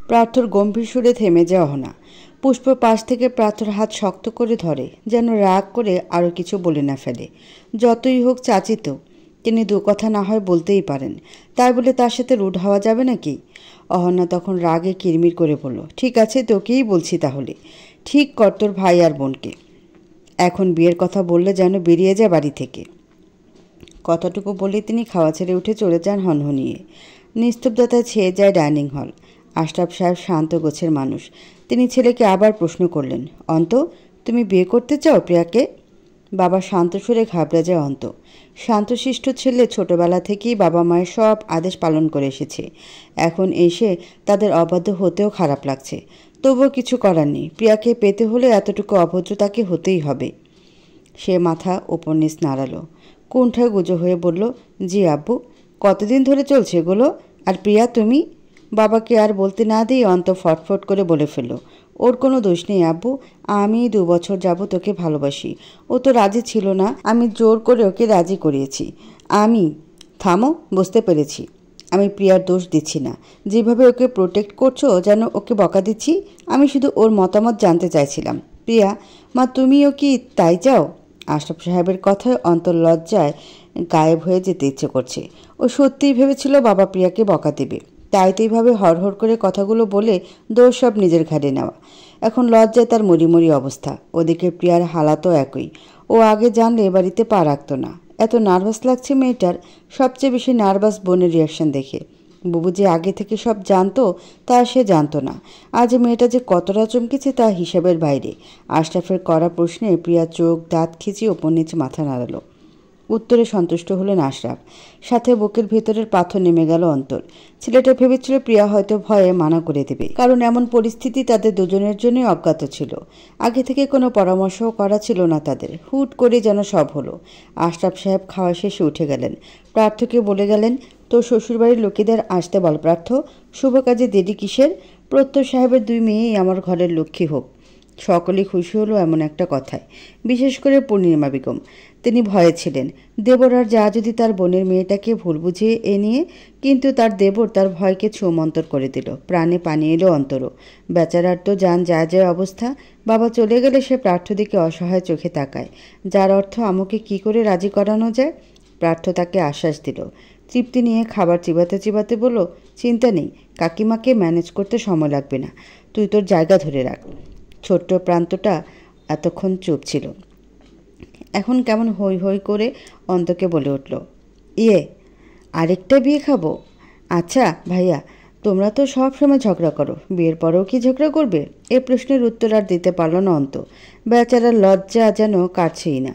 প্রার্থর গম্ভীর সুরে থেমে যায় অহনা। পুষ্প পাশ থেকে প্রার্থর হাত শক্ত করে ধরে, যেন রাগ করে আরও কিছু বলে না ফেলে। যতই হোক চাচি তো, তিনি দু কথা না হয় বলতেই পারেন, তাই বলে তার সাথে রুড হওয়া যাবে নাকি? অহনা তখন রাগে কিরমির করে বলল, ঠিক আছে, তোকেই বলছি তাহলে, ঠিক কর তোর ভাই আর বোনকে। এখন বিয়ের কথা বললে যেন বেরিয়ে যায় বাড়ি থেকে। কথাটুকু বলে তিনি খাওয়া ছেড়ে উঠে চলে যান হনহনিয়ে। নিস্তব্ধতায় ছেয়ে যায় ডাইনিং হল। আশরাফ সাহেব শান্ত গোছের মানুষ। তিনি ছেলেকে আবার প্রশ্ন করলেন, অন্ত, তুমি বিয়ে করতে চাও প্রিয়াকে? বাবা শান্ত সুরে ঘাবড়ে যায় অন্ত। শান্তশিষ্ট ছেলে ছোটবেলা থেকেই বাবা মায়ের সব আদেশ পালন করে এসেছে। এখন এসে তাদের অবাধ্য হতেও খারাপ লাগছে। তবুও কিছু করার নেই, প্রিয়াকে পেতে হলে এতটুকু অভদ্রতাকে হতেই হবে। সে মাথা ওপর নিচ নাড়ালো, কুণ্ঠায় গুজো হয়ে বলল, জি আব্বু। কতদিন ধরে চলছে এগুলো? আর প্রিয়া তুমি? বাবাকে আর বলতে না দিয়ে অন্ত ফটফট করে বলে ফেলল, ওর কোনো দোষ নেই আব্বু, আমি 2 বছর যাবত ওকে ভালোবাসি। ও তো রাজি ছিল না, আমি জোর করে ওকে রাজি করিয়েছি। আমি থামো, বুঝতে পেরেছি। আমি প্রিয়ার দোষ দিচ্ছি না। যেভাবে ওকে প্রোটেক্ট করছো যেন ওকে বকা দিচ্ছি। আমি শুধু ওর মতামত জানতে চাইছিলাম। প্রিয়া মা, তুমিও কি তাই চাও? আশরাফ সাহেবের কথায় অন্তর লজ্জায় গায়েব হয়ে যেতে ইচ্ছে করছে। ও সত্যিই ভেবেছিল বাবা প্রিয়াকে বকা দেবে, তাই তো এইভাবে হড়হড় করে কথাগুলো বলে দোষ সব নিজের ঘাড়ে নেওয়া। এখন লজ্জায় তার মরিমরি অবস্থা। ওদিকে প্রিয়ার হালাতও একই। ও আগে জানলে বাড়িতে পা রাখত না। এত নার্ভাস লাগছে মেয়েটার। সবচেয়ে বেশি নার্ভাস বোনের রিয়াকশন দেখে। বুবু যে আগে থেকে সব জানতো তা সে জানতো না। আজ মেয়েটা যে কতটা চমকেছে তা হিসাবের বাইরে। আশরাফের করা প্রশ্নে প্রিয়া চোখ দাঁত খিচিয়ে ওপর নিচে মাথা নাড়ালো। উত্তরে সন্তুষ্ট হলেন আশরাফ। সাথে বুকের ভেতরের পাথর নেমে গেল অন্তর। ছেলেটা ভেবেছিল প্রিয়া হয়তো ভয়ে মানা করে দেবে, কারণ এমন পরিস্থিতি তাদের দুজনের জন্যই অজ্ঞাত ছিল। আগে থেকে কোনো পরামর্শও করা ছিল না তাদের। হুট করে যেন সব হলো। আশরাফ সাহেব খাওয়া শেষে উঠে গেলেন। প্রার্থকে বলে গেলেন, তোর শ্বশুরবাড়ির লোকেদের আসতে বল প্রার্থ। শুভ কাজে দেরি কিসের? প্রত্যয় সাহেবের 2 মেয়েই আমার ঘরের লক্ষ্মী হোক। সকলেই খুশি হলো এমন একটা কথায়, বিশেষ করে পূর্ণিমা বেগম। তিনি ভয়ে ছিলেন দেবরার যা যদি তার বোনের মেয়েটাকে ভুল বুঝিয়ে নিয়ে, কিন্তু তার দেবর তার ভয়কে ছুমন্তর করে দিল। প্রাণে পানি এলো অন্তরও। বেচারার তো যান যায় যায় অবস্থা। বাবা চলে গেলে সে প্রার্থ দিকে অসহায় চোখে তাকায়, যার অর্থ আমাকে কি করে রাজি করানো যায়। প্রার্থ তাকে আশ্বাস দিল। তৃপ্তি নিয়ে খাবার চিবাতে চিবাতে বলল, চিন্তা নেই, কাকিমাকে ম্যানেজ করতে সময় লাগবে না, তুই তোর জায়গা ধরে রাখ। ছোট্ট প্রান্তটা এতক্ষণ চুপ ছিল, এখন কেমন হই হই করে অন্তকে বলে উঠল, ইয়ে, আরেকটা বিয়ে খাবো? আচ্ছা ভাইয়া, তোমরা তো সব সময় ঝগড়া করো, বিয়ের পরেও কি ঝগড়া করবে? এ প্রশ্নের উত্তর আর দিতে পারল না অন্ত। বেচারার লজ্জা যেন কাটছেই না।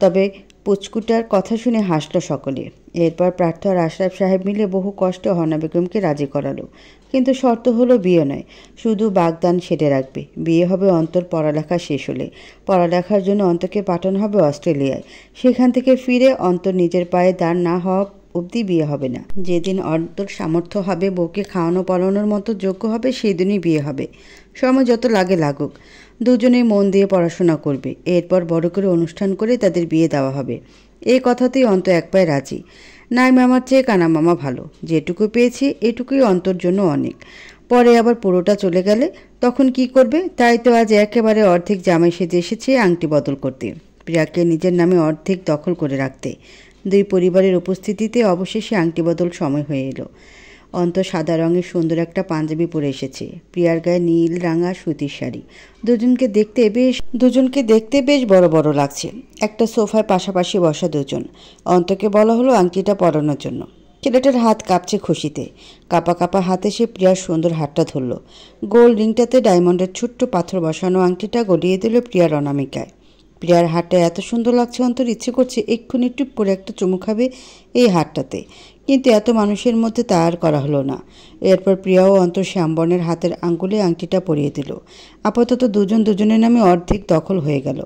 তবে পুচকুটার কথা শুনে হাসল সকলে। এরপর প্রার্থ আর আশরাফ সাহেব মিলে বহু কষ্টে অহনা বেগমকে রাজি করালো। কিন্তু শর্ত হলো বিয়ে নয়, শুধু বাগদান সেরে রাখবে। বিয়ে হবে অন্তর পড়ালেখা শেষ হলে। পড়ালেখার জন্য অন্তকে পাঠানো হবে অস্ট্রেলিয়ায়। সেখান থেকে ফিরে অন্তর নিজের পায়ে দাঁড় না হওয়া অবধি বিয়ে হবে না। যেদিন অন্তর সামর্থ্য হবে, বউকে খাওয়ানো পড়ানোর মতো যোগ্য হবে, সেই দিনই বিয়ে হবে। সময় যত লাগে লাগুক। দুজনেই মন দিয়ে পড়াশোনা করবে। এরপর বড় করে অনুষ্ঠান করে তাদের বিয়ে দেওয়া হবে। এই কথাতেই অন্ত এক পায়ে রাজি। নাই মামার চেয়ে কানা মামা ভালো। যেটুকু পেয়েছি এটুকুই অন্তর জন্য অনেক। পরে আবার পুরোটা চলে গেলে তখন কি করবে? তাই তো আজ একেবারে অর্ধেক জামাই সেজে এসেছে আংটি বদল করতে, প্রিয়াকে নিজের নামে অর্ধেক দখল করে রাখতে। 2 পরিবারের উপস্থিতিতে অবশেষে আংটি বদল সময় হয়ে এলো। অন্ত সাদা রঙের সুন্দর একটা পাঞ্জাবি পরে এসেছে, প্রিয়ার গায়ে নীল রাঙা সুতির শাড়ি। দুজনকে দেখতে বেশ বড় বড় লাগছে। একটা সোফায় পাশাপাশি বসা দুজন। অন্তকে বলা হলো আংটিটা পরানোর জন্য। ছেলেটার হাত কাঁপছে খুশিতে। কাঁপা কাঁপা হাতে সে প্রিয়ার সুন্দর হাতটা ধরল। গোল রিংটাতে ডায়মন্ডের ছোট্ট পাথর বসানো আংটিটা গলিয়ে দিল প্রিয়ার অনামিকায়। প্রিয়ার হাতটা এত সুন্দর লাগছে, অন্তর ইচ্ছে করছে এক্ষুনি টুপ করে একটা চুমু খাবে এই হাতটাতে। কিন্তু এত মানুষের মধ্যে তা আর করা হলো না। এরপর প্রিয়া ও অন্তর শ্যামবর্ণের হাতের আঙ্গুলে আংটিটা পরিয়ে দিল। আপাতত দুজন দুজনের নামে অর্ধেক দখল হয়ে গেল।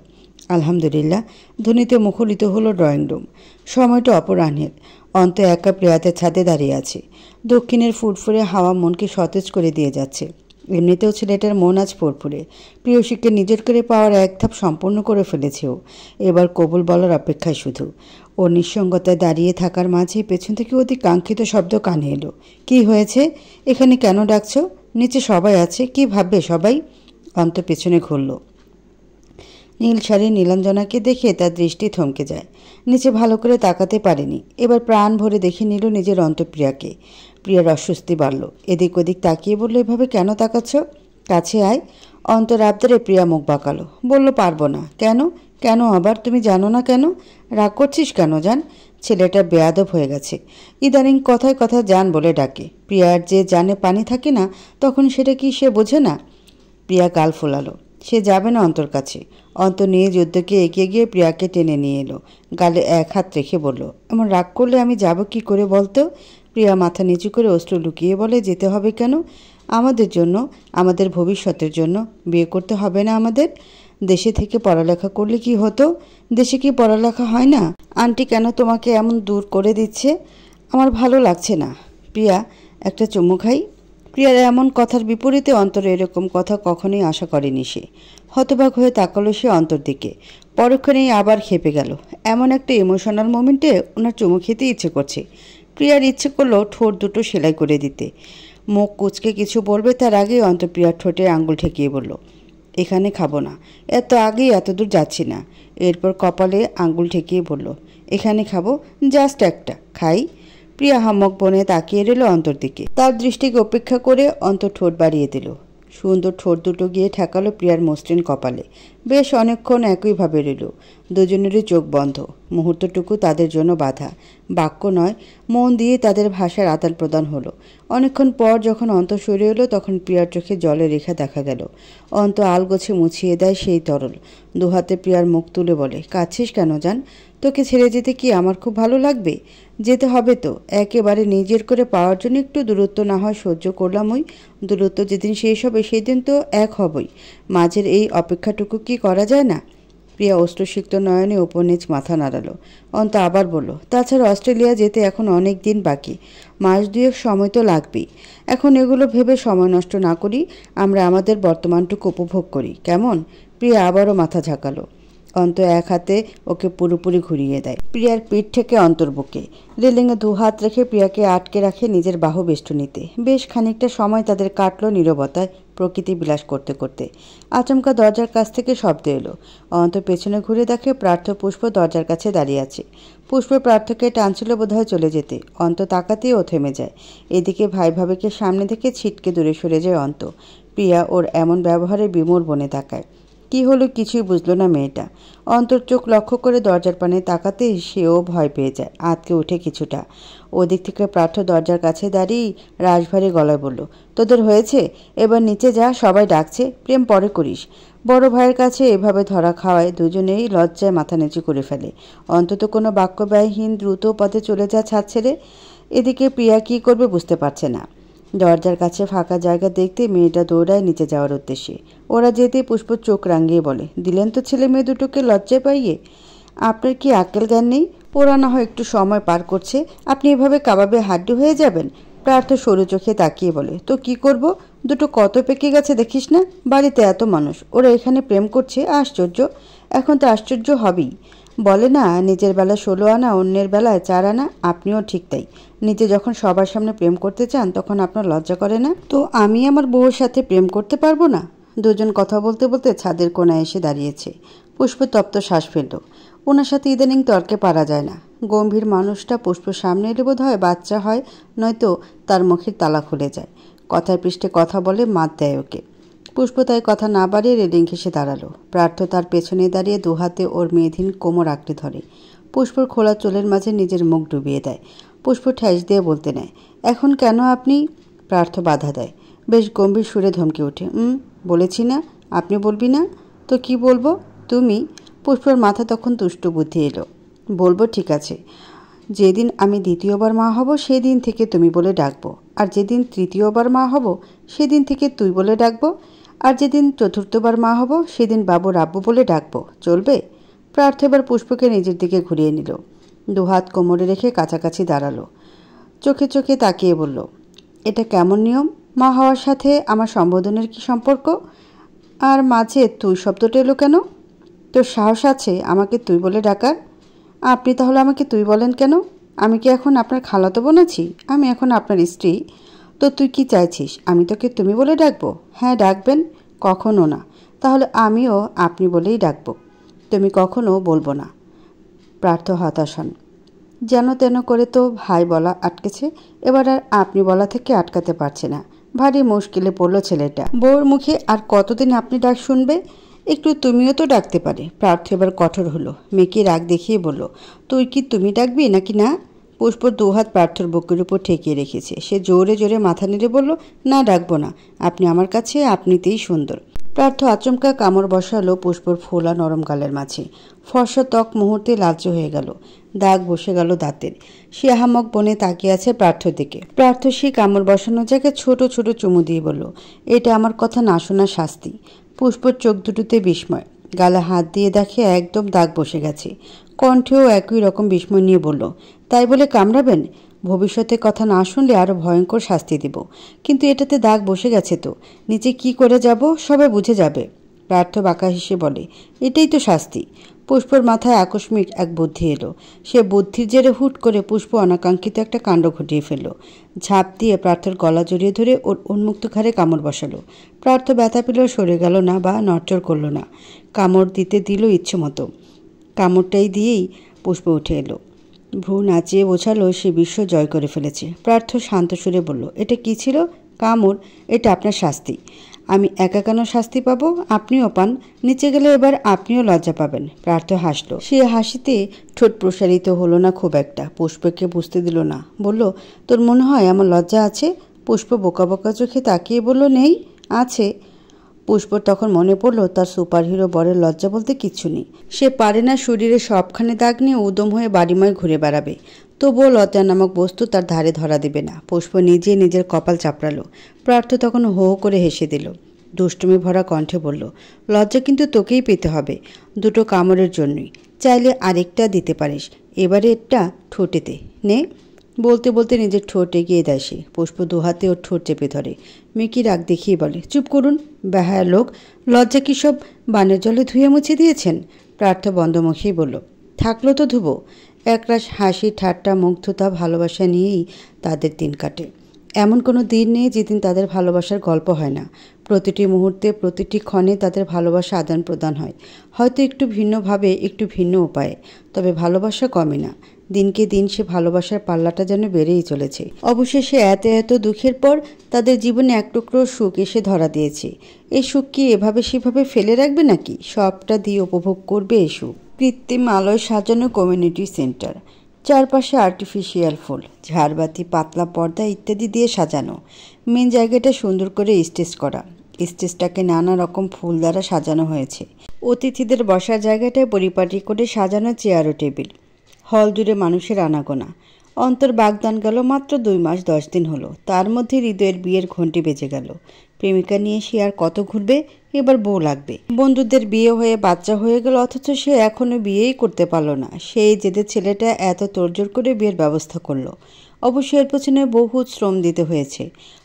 আলহামদুলিল্লাহ, ধ্বনিতে মুখরিত হলো ড্রয়িং রুম। সময়টা অপরাহ্নের। অন্ত একা প্রিয়াতের ছাদে দাঁড়িয়ে আছে। দক্ষিণের ফুরফুরে হাওয়া মনকে সতেজ করে দিয়ে যাচ্ছে। এমনিতেও ছেলেটার মন আজ ফুরফুরে। প্রিয়সীকে নিজের করে পাওয়ার এক ধাপ সম্পূর্ণ করে ফেলেছে ও। এবার কবুল বলার অপেক্ষায় শুধু। ওর নিঃসঙ্গতায় দাঁড়িয়ে থাকার মাঝে পেছন থেকে অতি কাঙ্ক্ষিত শব্দ কানে এলো। কি হয়েছে? এখানে কেন ডাকছ? নিচে সবাই আছে, কি ভাববে সবাই? অন্ত পেছনে ঘুরল। নীল শাড়ি নীলাঞ্জনাকে দেখে তার দৃষ্টি থমকে যায়। নিচে ভালো করে তাকাতে পারেনি। এবার প্রাণ ভরে দেখে নিল নিজের অন্তঃপ্রিয়াকে। প্রিয়ার অস্বস্তি বাড়ল। এদিক ওদিক তাকিয়ে বলল, এভাবে কেন তাকাচ্ছ? কাছে আয়। অন্তর আবদারে প্রিয়া মুখ বাঁকালো। বলল, পারবো না। কেন? কেন আবার? তুমি জানো না কেন? রাগ করছিস কেন জান? ছেলেটা বেয়াদব হয়ে গেছে। ইদানিং কথায় কথায় জান বলে ডাকে। প্রিয়ার যে জানে পানি থাকে না, তখন সেটা কি সে বোঝে না? প্রিয়া গাল ফোলালো। সে যাবে না অন্তর কাছে। অন্তর নিয়ে যুদ্ধকে এগিয়ে গিয়ে প্রিয়াকে টেনে নিয়ে এলো। গালে এক হাত রেখে বলল, এমন রাগ করলে আমি যাব কি করে বলতো? প্রিয়া মাথা নিচু করে অশ্রু লুকিয়ে বলে, যেতে হবে কেন? আমাদের জন্য, আমাদের ভবিষ্যতের জন্য। বিয়ে করতে হবে না আমাদের? দেশে থেকে পড়ালেখা করলে কি হতো? দেশে কি পড়ালেখা হয় না? আন্টি কেন তোমাকে এমন দূর করে দিচ্ছে? আমার ভালো লাগছে না। প্রিয়া, একটা চুমু খাই? প্রিয়ার এমন কথার বিপরীতে অন্তর এরকম কথা কখনোই আশা করেনি সে। হতবাক হয়ে তাকালো সে অন্তর দিকে। পরক্ষণেই আবার খেপে গেল। এমন একটা ইমোশনাল মোমেন্টে ওনার চুমু খেতে ইচ্ছে করছে। প্রিয়ার ইচ্ছে করলো ঠোঁট দুটো সেলাই করে দিতে। মুখ কুচকে কিছু বলবে তার আগেই অন্তর প্রিয়ার ঠোঁটে আঙুল ঠেকিয়ে বলল, এখানে খাবো না। এত আগেই এত দূর যাচ্ছি না। এরপর কপালে আঙুল ঠেকিয়ে বলল, এখানে খাবো, জাস্ট একটা খাই। প্রিয়া হাম্মক বনে তাকিয়ে রইল অন্তর দিকে। তার দৃষ্টিকে উপেক্ষা করে অন্তর ঠোঁট বাড়িয়ে দিল। সুন্দর ঠোঁট দুটো গিয়ে ঠেকালো প্রিয়ার মসৃণ কপালে। বেশ অনেকক্ষণ একইভাবে রইল। দুজনেরই চোখ বন্ধ। মুহূর্তটুকু তাদের জন্য বাধা। বাক্য নয়, মন দিয়ে তাদের ভাষার আদান প্রদান হলো। অনেকক্ষণ পর যখন অন্ত সরে এলো, তখন প্রিয়ার চোখে জলের রেখা দেখা গেল। অন্ত আলগোছে মুছিয়ে দেয় সেই তরল। দুহাতে প্রিয়ার মুখ তুলে বলে, কাঁদছিস কেন জান? তোকে ছেড়ে যেতে কি আমার খুব ভালো লাগবে? যেতে হবে তো। একেবারে নিজের করে পাওয়ার জন্য একটু দূরত্ব না হয় সহ্য করলাম। ওই দূরত্ব যেদিন শেষ হবে সেদিন তো এক হবই। মাঝের এই অপেক্ষাটুকু কি করা যায় না? প্রিয়া অশ্রুসিক্ত নয়নে উপর নিচ মাথা নাড়ালো। অন্ত আবার বলল, তাছাড়া অস্ট্রেলিয়া যেতে এখন অনেক দিন বাকি। মাস দুয়েক সময় তো লাগবেই। এখন এগুলো ভেবে সময় নষ্ট না করি, আমরা আমাদের বর্তমানটুকু উপভোগ করি, কেমন? প্রিয়া আবারও মাথা ঝাঁকালো। অন্ত এক হাতে ওকে পুরোপুরি ঘুরিয়ে দেয় প্রিয়ার পিঠ থেকে অন্তর্বুকে। রেলিংয়ে দু হাত রেখে প্রিয়াকে আটকে রাখে নিজের বাহু বেষ্টনীতে। বেশ খানিকটা সময় তাদের কাটলো নীরবতায়, প্রকৃতি বিলাস করতে করতে। আচমকা দরজার কাছ থেকে শব্দ এলো। অন্ত পেছনে ঘুরে দেখে প্রার্থ পুষ্প দরজার কাছে দাঁড়িয়ে আছে। পুষ্প প্রার্থকে টানছিল বোধহয় চলে যেতে। অন্ত তাকাতেই ও থেমে যায়। এদিকে ভাই ভাবিকে সামনে থেকে ছিটকে দূরে সরে যায় অন্ত। প্রিয়া ওর এমন ব্যবহারে বিমূঢ় বনে তাকায়। কি হলো কিছুই বুঝল না মেয়েটা। অন্তর চোখ লক্ষ্য করে দরজার পানে তাকাতে সেও ভয় পেয়ে যায়, আতকে ওঠে কিছুটা। ওদিক থেকে প্রার্থ দরজার কাছে দাঁড়িয়ে রাশভারী গলায় বলল, তোদের হয়েছে? এবার নিচে যা, সবাই ডাকছে। প্রেম পরে করিস। বড় ভাইয়ের কাছে এভাবে ধরা খাওয়ায় দুজনেই লজ্জায় মাথা নিচু করে ফেলে। অন্তত কোনো বাক্য ব্যয়হীন দ্রুত পথে চলে যায় ছাদ ছেড়ে। এদিকে প্রিয়া কী করবে বুঝতে পারছে না। দরজার কাছে ফাঁকা জায়গা দেখতে মেয়েটা দৌড়ায় নিচে যাওয়ার উদ্দেশ্যে। ওরা যেতে পুষ্প চোখ রাঙিয়ে বলে, দিলেন তো ছেলে মেয়ে দুটোকে লজ্জায় পাইয়ে। আপনার কি আক্কেল জ্ঞান নেই? ওরা না হয় একটু সময় পার করছে, আপনি এভাবে কাবাবে হাড্ডি হয়ে যাবেন? প্রার্থ সরু চোখে তাকিয়ে বলে, তো কি করব? দুটো কত পেকে গেছে দেখিস না? বাড়িতে এত মানুষ, ওরা এখানে প্রেম করছে, আশ্চর্য। এখন তো আশ্চর্য হবেই। বলে না, নিজের বেলা 16 আনা, অন্যের বেলায় 4 আনা। আপনিও ঠিক তাই। নিজে যখন সবার সামনে প্রেম করতে চান তখন আপনার লজ্জা করে না? তো আমি আমার বউয়ের সাথে প্রেম করতে পারবো না? দুজন কথা বলতে বলতে ছাদের কোণায় এসে দাঁড়িয়েছে। পুষ্প তপ্ত শ্বাস ফেলল। ওনার সাথে ইদানিং তর্কে পারা যায় না। গম্ভীর মানুষটা পুষ্প সামনে এলে বোধ হয় বাচ্চা হয়, নয়তো তার মুখের তালা খুলে যায়। কথার পৃষ্ঠে কথা বলে মাত দেয় ওকে। পুষ্প তাই কথা না বাড়িয়ে রেলিং ঘেঁষে দাঁড়ালো। প্রার্থ তার পেছনে দাঁড়িয়ে দুহাতে ওর মেয়েধীন কোমর আঁকড়ে ধরে। পুষ্পর খোলা চুলের মাঝে নিজের মুখ ডুবিয়ে দেয়। পুষ্প ঠেস দিয়ে বলতে নেয়, এখন কেন আপনি? প্রার্থ বাধা দেয়। বেশ গম্ভীর সুরে ধমকে ওঠে, বলেছি না? আপনি বলবি না তো কি বলবো? তুমি। পুষ্পর মাথা তখন তুষ্ট বুদ্ধি এলো। বলবো, ঠিক আছে। যেদিন আমি দ্বিতীয়বার মা হব সেদিন থেকে তুমি বলে ডাকবো, আর যেদিন তৃতীয়বার মা হব সেদিন থেকে তুই বলে ডাকবো, আর যেদিন চতুর্থবার মা হব সেদিন বাবু রাব্বু বলে ডাকবো, চলবে? প্রার্থ এবার পুষ্পকে নিজের দিকে ঘুরিয়ে নিল। দুহাত কোমরে রেখে কাছাকাছি দাঁড়ালো। চোখে চোখে তাকিয়ে বলল, এটা কেমন নিয়ম? মা হওয়ার সাথে আমার সম্বোধনের কি সম্পর্ক? আর মাঝে তুই শব্দটা এলো কেন? তোর সাহস আছে আমাকে তুই বলে ডাকার? আপনি তাহলে আমাকে তুই বলেন কেন? আমি কি এখন আপনার খালাতো বোন আছি? আমি এখন আপনার স্ত্রী। তো তুই কি চাইছিস, আমি তোকে তুমি বলে ডাকবো? হ্যাঁ ডাকবেন। কখনো না। তাহলে আমিও আপনি বলেই ডাকবো, তুমি কখনো বলবো না। পার্থ হতাশ হন। যেন তেন করে তো ভাই বলা আটকেছে, এবার আর আপনি বলা থেকে আটকাতে পারছে না। ভারী মুশকিলে পড়ল ছেলেটা। বউর মুখে আর কতদিন আপনি ডাক শুনবে? একটু তুমিও তো ডাকতে পারে। পার্থ এবার কঠোর হলো। মেয়েকে রাগ দেখিয়ে বলল, তুই কি তুমি ডাকবি নাকি না? পুষ্প দুহাত পার্থর বুকের উপর ঠেকিয়ে রেখেছে। সে জোরে জোরে মাথা নেড়ে বলল, না ডাকবো না, আপনি আমার কাছে আপনিতেই সুন্দর। পার্থ আচমকা কামড় বসালো পুষ্পর ফোলা নরম গালের মাঝে। ফর্সা ত্বক মুহূর্তে লালচে হয়ে গেল, দাগ বসে গেল দাঁতের। সে আহামক বনে তাকিয়ে আছে পার্থর দিকে। পার্থ সে কামড় বসানোর জায়গায় ছোট ছোট চুমু দিয়ে বলল, এটা আমার কথা না শোনার শাস্তি। পুষ্পর চোখ দুটোতে বিস্ময়। গালে হাত দিয়ে দেখে একদম দাগ বসে গেছে। কণ্ঠেও একই রকম বিস্ময় নিয়ে বলল, তাই বলে কামড়াবেন? ভবিষ্যতে কথা না শুনলে আরও ভয়ঙ্কর শাস্তি দিব। কিন্তু এটাতে দাগ বসে গেছে তো, নিচে কি করে যাব সবাই বুঝে যাবে। পার্থ বাঁকা হেসে বলে, এটাই তো শাস্তি। পুষ্পর মাথায় আকস্মিক এক বুদ্ধি এলো। সে বুদ্ধির জেরে হুট করে পুষ্প অনাকাঙ্ক্ষিত একটা কাণ্ড ঘটিয়ে ফেলল। ঝাঁপ দিয়ে পার্থর গলা জড়িয়ে ধরে ওর উন্মুক্ত ঘাড়ে কামড় বসালো। পার্থ ব্যথা পেলেও সরে গেল না বা নড়চড় করল না। কামড় দিতে দিল ইচ্ছে মতো। কামড়টাই দিয়েই পুষ্প উঠে এলো। ভ্রু নাচিয়ে বোঝালো সে বিশ্ব জয় করে ফেলেছে। পার্থ শান্ত সুরে বলল, এটা কি ছিল? কামড়? এটা আপনার শাস্তি। আমি একা কেন শাস্তি পাবো? আপনিও পান। নিচে গেলে এবার আপনিও লজ্জা পাবেন। পার্থ হাসল। সে হাসিতে ঠোঁট প্রসারিত হলো না খুব একটা। পুষ্পকে বুঝতে দিল না। বলল, তোর মনে হয় আমার লজ্জা আছে? পুষ্প বোকা বোকা চোখে তাকিয়ে বলল, নেই। আছে। পুষ্পর তখন মনে পড়ল তার সুপারহিরো বরের লজ্জা বলতে কিচ্ছু নেই। সে পারে না শরীরে সবখানে দাগ নিয়ে উদম হয়ে বাড়িময় ঘুরে বেড়াবে। তবুও লজ্জা নামক বস্তু তার ধারে ধরা দেবে না। পুষ্প নিজে নিজের কপাল চাপড়ালো। পার্থ তখন হো হো করে হেসে দিল। দুষ্টুমি ভরা কণ্ঠে বলল, লজ্জা কিন্তু তোকেই পেতে হবে, দুটো কামড়ের জন্যই। চাইলে আরেকটা দিতে পারিস, এবারে একটা ঠোঁটেতে নে। বলতে বলতে নিজের ঠোঁট এগিয়ে দেয় সে। পুষ্প দুহাতে ওর ঠোঁট চেপে ধরে। মেকি রাগ দেখিয়ে বলে, চুপ করুন বেহায়া লোক, লজ্জা কি সব বানের জলে ধুয়ে মুছে দিয়েছেন? পার্থ বন্ধমুখেই বলল, থাকলো তো ধুবো। একরাশ হাসি ঠাট্টা মুগ্ধতা ভালোবাসা নিয়েই তাদের দিন কাটে। এমন কোনো দিন নেই যেদিন তাদের ভালোবাসার গল্প হয় না। প্রতিটি মুহূর্তে প্রতিটি ক্ষণে তাদের ভালোবাসা আদান প্রদান হয়, হয়তো একটু ভিন্নভাবে, একটু ভিন্ন উপায়ে, তবে ভালোবাসা কমে না। দিনকে দিন সে ভালোবাসার পাল্লাটা যেন বেড়েই চলেছে। অবশেষে এত এত দুঃখের পর তাদের জীবনে এক টুকরো সুখ এসে ধরা দিয়েছে। এই সুখ কি এভাবে সেভাবে ফেলে রাখবে নাকি? সবটা দিয়ে উপভোগ করবে এই সুখ। কৃত্রিম আলোয় সাজানো কমিউনিটি সেন্টার, চারপাশে আর্টিফিশিয়াল ফুল, ঝাড়বাতি, পাতলা পর্দা ইত্যাদি দিয়ে সাজানো। মেন জায়গাটা সুন্দর করে স্টেজ করা। স্টেজটাকে নানা রকম ফুল দ্বারা সাজানো হয়েছে। অতিথিদের বসার জায়গাটায় পরিপাটি করে সাজানো চেয়ার ও টেবিল। হল জুড়ে মানুষের আনাগোনা। অন্তর বাগদান গেল মাত্র 2 মাস 10 দিন হলো। তার মধ্যে হৃদয়ের বিয়ের ঘণ্টি বেজে গেল। প্রেমিকা নিয়ে সে আর কত ঘুরবে? এবার বউ লাগবে। বন্ধুদের বিয়ে হয়ে বাচ্চা হয়ে গেল, অথচ সে এখনো বিয়েই করতে পারল না। সেই জেদে ছেলেটা এত তোড়জোড় করে বিয়ের ব্যবস্থা করলো। অবশ্য এর পেছনে বহু শ্রম দিতে হয়েছে।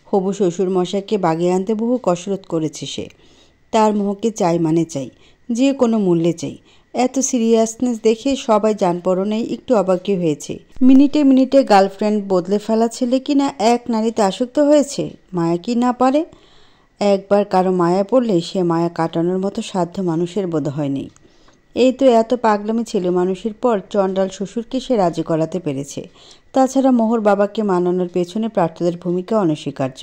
হবু শ্বশুর মশাইকে বাগিয়ে আনতে বহু কসরত করেছে সে। তার মোহকে চাই মানে চাই, যে কোনো মূল্যে চাই। এত সিরিয়াসনেস দেখে সবাই জানপরনেই একটু অবাকই হয়েছে। মিনিটে মিনিটে গার্লফ্রেন্ড বদলে ফেলা ছেলে কি না এক নারীতে আসক্ত হয়েছে? মায়া কি না পারে? একবার কারো মায়া পড়লে সে মায়া কাটানোর মতো সাধ্য মানুষের বোধ হয়নি। এই তো এত পাগলামি ছেলে মানুষের পর চণ্ডাল শ্বশুরকে সে রাজি করাতে পেরেছে। তাছাড়া মোহর বাবাকে মানানোর পেছনে প্রার্থীদের ভূমিকা অনস্বীকার্য।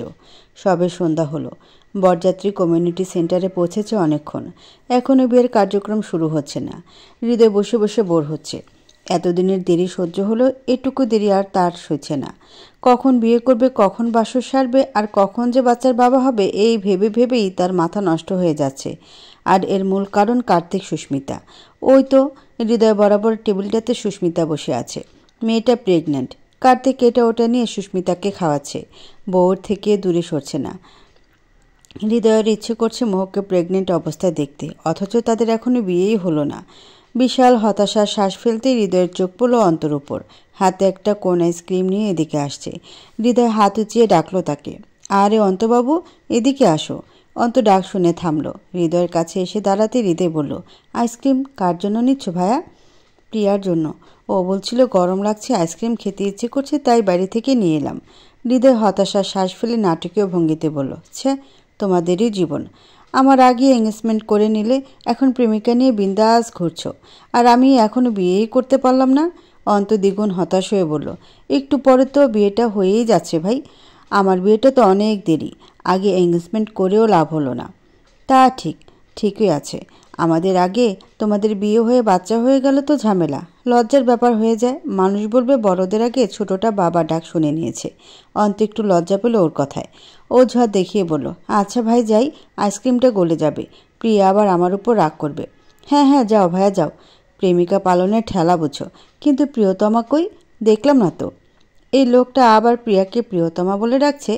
সবে সন্ধ্যা হলো। বরযাত্রী কমিউনিটি সেন্টারে পৌঁছেছে অনেকক্ষণ। এখনও বিয়ের কার্যক্রম শুরু হচ্ছে না। হৃদয় বসে বসে বোর হচ্ছে। এতদিনের দেরি সহ্য হলো, এটুকু দেরি আর তার সইছে না। কখন বিয়ে করবে, কখন বাসর সারবে, আর কখন যে বাচ্চার বাবা হবে, এই ভেবে ভেবেই তার মাথা নষ্ট হয়ে যাচ্ছে। আর এর মূল কারণ কার্তিক সুস্মিতা। ওই তো হৃদয় বরাবর টেবিলটাতে সুস্মিতা বসে আছে। মেয়েটা প্রেগন্যান্ট। কার্তিক এটা ওটা নিয়ে সুস্মিতাকে খাওয়াচ্ছে। বউর থেকে দূরে সরছে না। হৃদয়ের ইচ্ছে করছে মোহকে প্রেগনেন্ট অবস্থায় দেখতে, অথচ তাদের এখনো বিয়েই হলো না। বিশাল হতাশার শ্বাস ফেলতেই হৃদয়ের চোখ পড়ল অন্তর উপর। হাতে একটা কোন আইসক্রিম নিয়ে এদিকে আসছে। হৃদয় হাত উঁচিয়ে ডাকলো তাকে, আরে অন্তবাবু, এদিকে আসো। অন্ত ডাক শুনে থামলো। হৃদয়ের কাছে এসে দাঁড়াতে হৃদয় বলল, আইসক্রিম কার জন্য নিচ্ছ ভাইয়া? প্রিয়ার জন্য। ও বলছিল গরম লাগছে, আইসক্রিম খেতে ইচ্ছে করছে, তাই বাড়ি থেকে নিয়ে এলাম। হৃদয় হতাশার শ্বাস ফেলে নাটকীয় ভঙ্গিতে বলল, ছে, তোমাদেরই জীবন। আমার আগে এঙ্গেজমেন্ট করে নিলে এখন প্রেমিকা নিয়ে বিন্দাস ঘুরছ, আর আমি এখনও বিয়েই করতে পারলাম না। অন্ত দ্বিগুণ হতাশ হয়ে বলল, একটু পরে তো বিয়েটা হয়েই যাচ্ছে ভাই। আমার বিয়েটা তো অনেক দেরি, আগে এঙ্গেজমেন্ট করেও লাভ হলো না। তা ঠিকই আছে। আমাদের আগে তোমাদের বিয়ে হয়ে বাচ্চা হয়ে গেল তো ঝামেলা, লজ্জার ব্যাপার হয়ে যায়। মানুষ বলবে বড়দের আগে ছোটটা বাবা ডাক শুনে নিয়েছে। অন্ত একটু লজ্জা পেল ওর কথায়। ও ঝড় দেখিয়ে বলল, আচ্ছা ভাই যাই, আইসক্রিমটা গলে যাবে, প্রিয়া আবার আমার উপর রাগ করবে। হ্যাঁ যাও ভাইয়া যাও, প্রেমিকা পালনের ঠেলা বুঝো, কিন্তু প্রিয়তমা কই, দেখলাম না তো। এই লোকটা আবার প্রিয়াকে প্রিয়তমা বলে ডাকছে।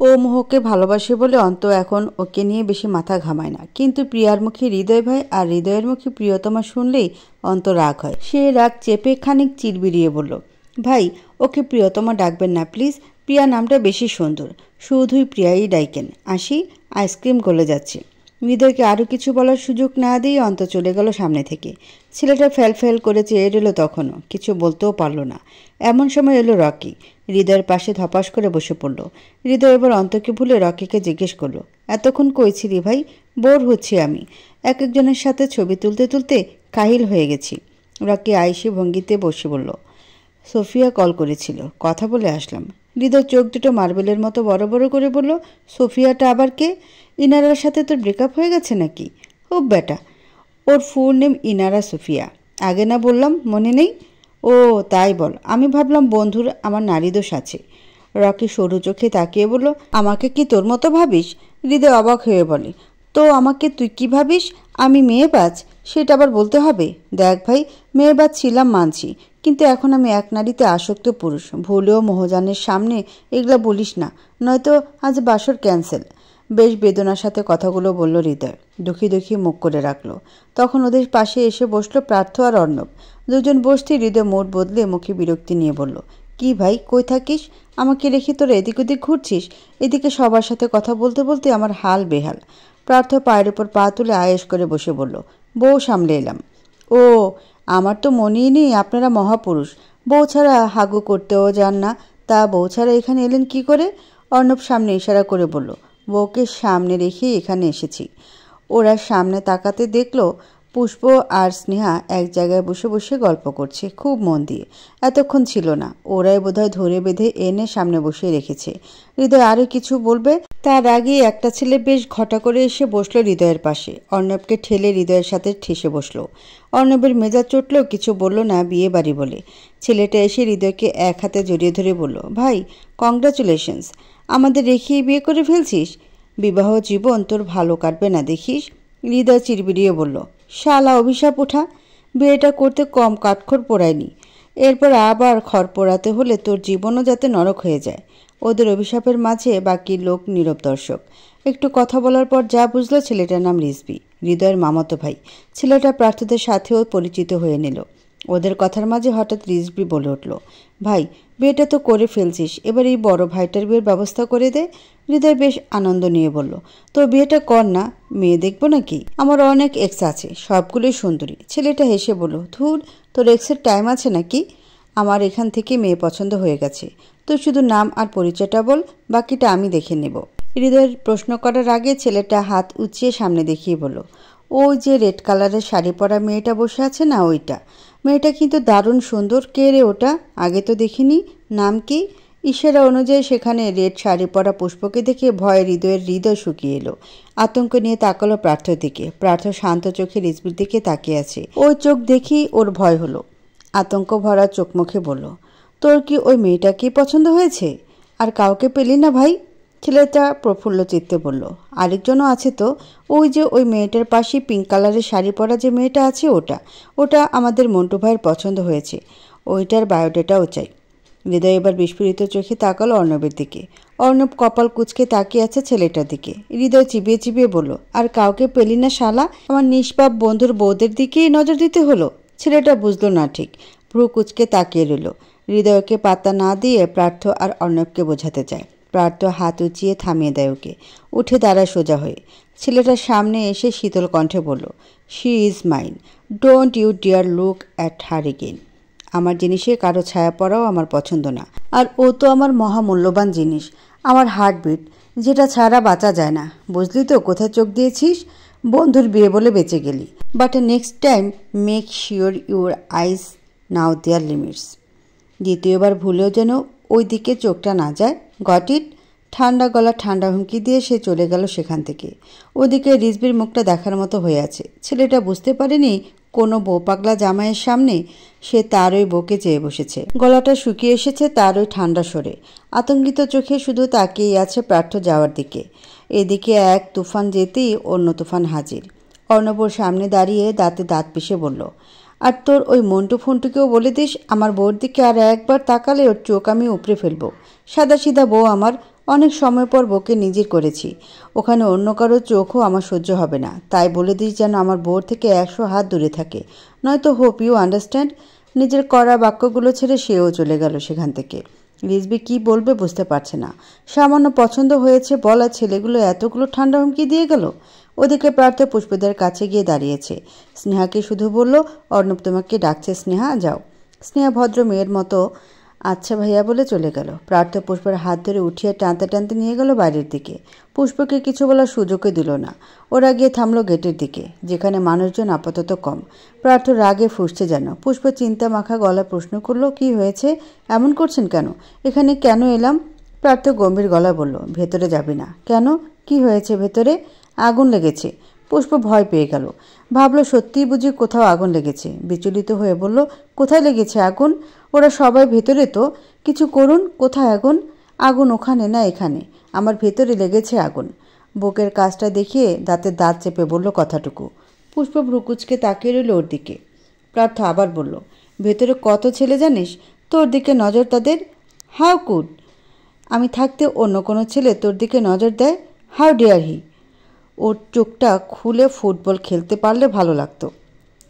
ও মোহকে ভালোবাসে বলে অন্ত এখন ওকে নিয়ে বেশি মাথা ঘামায় না, কিন্তু প্রিয়ার মুখে হৃদয় ভাই আর হৃদয়ের মুখে প্রিয়তমা শুনলেই অন্ত রাগ হয়। সে রাগ চেপে খানিক চিরবিরিয়ে বলল, ভাই ওকে প্রিয়তমা ডাকবেন না প্লিজ, প্রিয়া নামটা বেশি সুন্দর, শুধুই প্রিয়াই ডাইকেন। আসি, আইসক্রিম গলে যাচ্ছে। হৃদয়কে আরও কিছু বলার সুযোগ না দিয়ে অন্ত চলে গেল সামনে থেকে। ছেলেটা ফ্যাল করে চেয়ে রইল, তখনও কিছু বলতেও পারল না। এমন সময় এলো রকি, হৃদয়ের পাশে ধপাস করে বসে পড়ল। হৃদয় এবার অন্তকে ভুলে রকিকে জিজ্ঞেস করলো, এতক্ষণ কইছিলি ভাই? বোর হচ্ছি আমি, একজনের সাথে ছবি তুলতে তুলতে কাহিল হয়ে গেছি। রকি আইসি ভঙ্গিতে বসে বলল, সোফিয়া কল করেছিল, কথা বলে আসলাম। হৃদয় চোখ দুটো মার্বেলের মতো বড় বড় করে বলল, সোফিয়াটা আবার কে? ইনারার সাথে তোর ব্রেকআপ হয়ে গেছে নাকি? ও বেটা, ওর ফুল নেম ইনারা সোফিয়া, আগে না বললাম, মনে নেই? ও তাই বল, আমি ভাবলাম বন্ধুর আমার নারী দোষ আছে। রকি সরু চোখে তাকিয়ে বলল, আমাকে কি তোর মতো ভাবিস? হৃদয় অবাক হয়ে বলে, তো আমাকে তুই কি ভাবিস? আমি মেয়েবাজ? সেটা আবার বলতে হবে? দেখ ভাই, মেয়েবাজ ছিলাম মানছি, কিন্তু এখন আমি এক নারীতে আসক্ত পুরুষ। ভুলেও মোহজানের সামনে এগুলা বলিস না, নয়তো আজ বাসর ক্যান্সেল। বেশ বেদনার সাথে কথাগুলো বলল হৃদয়, দুঃখী মুখ করে রাখলো। তখন ওদের পাশে এসে বসলো পার্থ আর অর্ণব। দুজন বসতে হৃদয় মোড় বদলে মুখে বিরক্তি নিয়ে বলল, কি ভাই, কই থাকিস? আমাকে রেখে তোরা এদিক ওদিক ঘুরছিস? এদিকে সবার সাথে কথা বলতে বলতে আমার হাল বেহাল। পার্থ পায়ের উপর পা তুলে আয়েশ করে বসে বলল, বউ সামলে এলাম। ও, আমার তো মনেই নেই আপনারা মহাপুরুষ, বউ ছাড়া হাগু করতেও যান না, তা বউ ছাড়া এখানে এলেন কি করে? অর্ণব সামনে ইশারা করে বলল, বউকে সামনে রেখেই এখানে এসেছি। ওরা সামনে তাকাতে দেখলো পুষ্প আর স্নেহা এক জায়গায় বসে বসে গল্প করছে খুব মন দিয়ে। এতক্ষণ ছিল না, ওরাই বোধহয় ধরে বেঁধে এনে সামনে বসিয়ে রেখেছে। হৃদয় আরও কিছু বলবে, তার আগেই একটা ছেলে বেশ ঘটা করে এসে বসলো হৃদয়ের পাশে। অর্ণবকে ঠেলে হৃদয়ের সাথে ঠেসে বসলো। অর্ণবের মেজাজ চটলেও কিছু বলল না, বিয়ে বাড়ি বলে। ছেলেটা এসে হৃদয়কে এক হাতে জড়িয়ে ধরে বলল, ভাই কংগ্রাচুলেশনস, আমাদের রেখেই বিয়ে করে ফেলছিস। বিবাহ জীবন তোর ভালো কাটবে না দেখিস। হৃদয় চিরবিরিয়ে বলল, শালা অভিশাপ ওঠা, বিয়েটা করতে কম কাঠখড় পোড়ায়নি, এরপর আবার খড় পোড়াতে হলে তোর জীবনও যাতে নরক হয়ে যায়। ওদের অভিশাপের মাঝে বাকি লোক নীরব দর্শক। একটু কথা বলার পর যা বুঝলো ছেলেটার নাম রিজবি, হৃদয়ের মামাতো ভাই। ছেলেটা প্রার্থীদের সাথেও পরিচিত হয়ে নিল। ওদের কথার মাঝে হঠাৎ রিজবি বলে উঠল, ভাই বিয়েটা তো করে ফেলছিস, এবার এই বড় ভাইটার বিয়ের ব্যবস্থা করে দে। হৃদয় বেশ আনন্দ নিয়ে বলল, তো বিয়েটা কর না, মেয়ে দেখবো নাকি? আমার অনেক এক্স আছে, সবগুলোই সুন্দরী। ছেলেটা হেসে বলল, ধুর, তোর এক্সের টাইম আছে নাকি? আমার এখান থেকে মেয়ে পছন্দ হয়ে গেছে, তুই শুধু নাম আর পরিচয়টা বল, বাকিটা আমি দেখে নেব। হৃদয়ের প্রশ্ন করার আগে ছেলেটা হাত উঁচিয়ে সামনে দেখিয়ে বলল, ওই যে রেড কালারের শাড়ি পরা মেয়েটা বসে আছে না, ওইটা। মেয়েটা কিন্তু দারুণ সুন্দর। কে রে ওটা? আগে তো দেখিনি। নাম কি? ইশারা অনুযায়ী সেখানে রেড শাড়ি পরা পুষ্পকে দেখে ভয়ে হৃদয় শুকিয়ে এলো। আতঙ্ক নিয়ে তাকালো প্রার্থর দিকে। প্রার্থ শান্ত চোখে রিজবির দিকে তাকিয়ে আছে। ওই চোখ দেখি ওর ভয় হলো। আতঙ্ক ভরা চোখ মুখে বলল, তোর কি ওই মেয়েটাকেই পছন্দ হয়েছে? আর কাউকে পেলি না ভাই? ছেলেটা প্রফুল্ল চিত্তে বলল, আরেকজনও আছে তো, ওই যে ওই মেয়েটার পাশে পিঙ্ক কালারের শাড়ি পরা যে মেয়েটা আছে, ওটা আমাদের মন্টু ভাইয়ের পছন্দ হয়েছে, ওইটার বায়োডাটাও চাই। হৃদয় এবার বিস্ফোরিত চোখে তাকালো অর্ণবের দিকে। অর্ণব কপাল কুঁচকে তাকিয়ে আছে ছেলেটার দিকে। হৃদয় চিবিয়ে বলল, আর কাউকে পেলি না শালা? আমার নিষ্পাপ বন্ধুর বউদের দিকেই নজর দিতে হলো। ছেলেটা বুঝলো না ঠিক, ভ্রু কুঁচকে তাকিয়ে রইল। হৃদয়কে পাত্তা না দিয়ে প্রার্থ আর অর্ণবকে বোঝাতে চায়। প্রার্থ হাত উঁচিয়ে থামিয়ে দেয় ওকে। উঠে দাঁড়ায় সোজা হয়ে। ছেলেটার সামনে এসে শীতল কণ্ঠে বলল, she is mine, don't you dare look at her again. আমার জিনিসে কারো ছায়া পড়াও আমার পছন্দ না। আর ও তো আমার মহামূল্যবান জিনিস, আমার হার্টবিট, যেটা ছাড়া বাঁচা যায় না। বুঝলি তো কোথায় চোখ দিয়েছিস? বন্ধুর বিয়ে বলে বেঁচে গেলি। But next time make sure your eyes know their limits. দ্বিতীয়বার ভুলেও যেন ওই দিকে চোখটা না যায়। Got it? ঠান্ডা গলা ঠান্ডা হুমকি দিয়ে সে চলে গেল সেখান থেকে। ওদিকে রিজবির মুখটা দেখার মতো হয়ে আছে। ছেলেটা বুঝতে পারেনি কোনো বউ পাগলা জামাইয়ের সামনে সে তার ওই বউকে চেয়ে বসেছে। গলাটা শুকিয়ে এসেছে তার ওই ঠান্ডা সরে। আতঙ্কিত চোখে শুধু তাকিয়ে আছে প্রার্থ যাওয়ার দিকে। এদিকে এক তুফান যেতেই অন্য তুফান হাজির। অর্ণবর সামনে দাঁড়িয়ে দাঁতে দাঁত পিষে বলল, আর তোর ওই মন্টু ফন্টুকেও বলে দিস আমার বউর দিকে আর একবার তাকালে ওর চোখ আমি উপড়ে ফেলবো। সাদা সিধা বউ আমার, অনেক সময় পর বউকে নিজের করেছি। ওখানে অন্য কারো চোখও আমার সহ্য হবে না। তাই বলে দিস যেন আমার বউর থেকে 100 হাত দূরে থাকে, নয়তো হোপ ইউ আন্ডারস্ট্যান্ড। নিজের করা বাক্যগুলো ছেড়ে সেও চলে গেল সেখান থেকে। রিজবি কি বলবে বুঝতে পারছে না। সামান্য পছন্দ হয়েছে বলা ছেলেগুলো এতগুলো ঠান্ডা হুমকি দিয়ে গেল। ওদিকে প্রার্থ পুষ্পদের কাছে গিয়ে দাঁড়িয়েছে। স্নেহাকে শুধু বলল, অর্ণব তোমাকে ডাকছে স্নেহা, যাও। স্নেহা ভদ্র মেয়ের মতো আচ্ছা ভাইয়া বলে চলে গেল। প্রার্থ পুষ্পের হাত ধরে উঠিয়ে টানতে টানতে নিয়ে গেল বাইরের দিকে। পুষ্পকে কিছু বলার সুযোগই দিল না। ওরা গিয়ে থামলো গেটের দিকে, যেখানে মানুষজন আপাতত কম। প্রার্থ রাগে ফুঁসছে যেন। পুষ্প চিন্তা মাখা গলায় প্রশ্ন করলো, কি হয়েছে? এমন করছেন কেন? এখানে কেন এলাম? প্রার্থ গম্ভীর গলায় বলল, ভেতরে যাবি না। কেন? কি হয়েছে ভেতরে? আগুন লেগেছে। পুষ্প ভয় পেয়ে গেল। ভাবলো সত্যিই বুঝি কোথাও আগুন লেগেছে। বিচলিত হয়ে বলল, কোথায় লেগেছে আগুন? ওরা সবাই ভেতরে তো। কিছু করুন। কোথায় আগুন? আগুন ওখানে না এখানে। আমার ভেতরে লেগেছে আগুন। বুকের কাজটা দেখিয়ে দাঁতে দাঁত চেপে বলল কথাটুকু। পুষ্প ভ্রুকুচকে তাকিয়ে রইল ওর দিকে। প্রার্থ আবার বলল, ভেতরে কত ছেলে জানিস? তোর দিকে নজর তাদের। How could? আমি থাকতে অন্য কোনো ছেলে তোর দিকে নজর দেয়? How dare he? ওর চোখটা খুলে ফুটবল খেলতে পারলে ভালো লাগতো।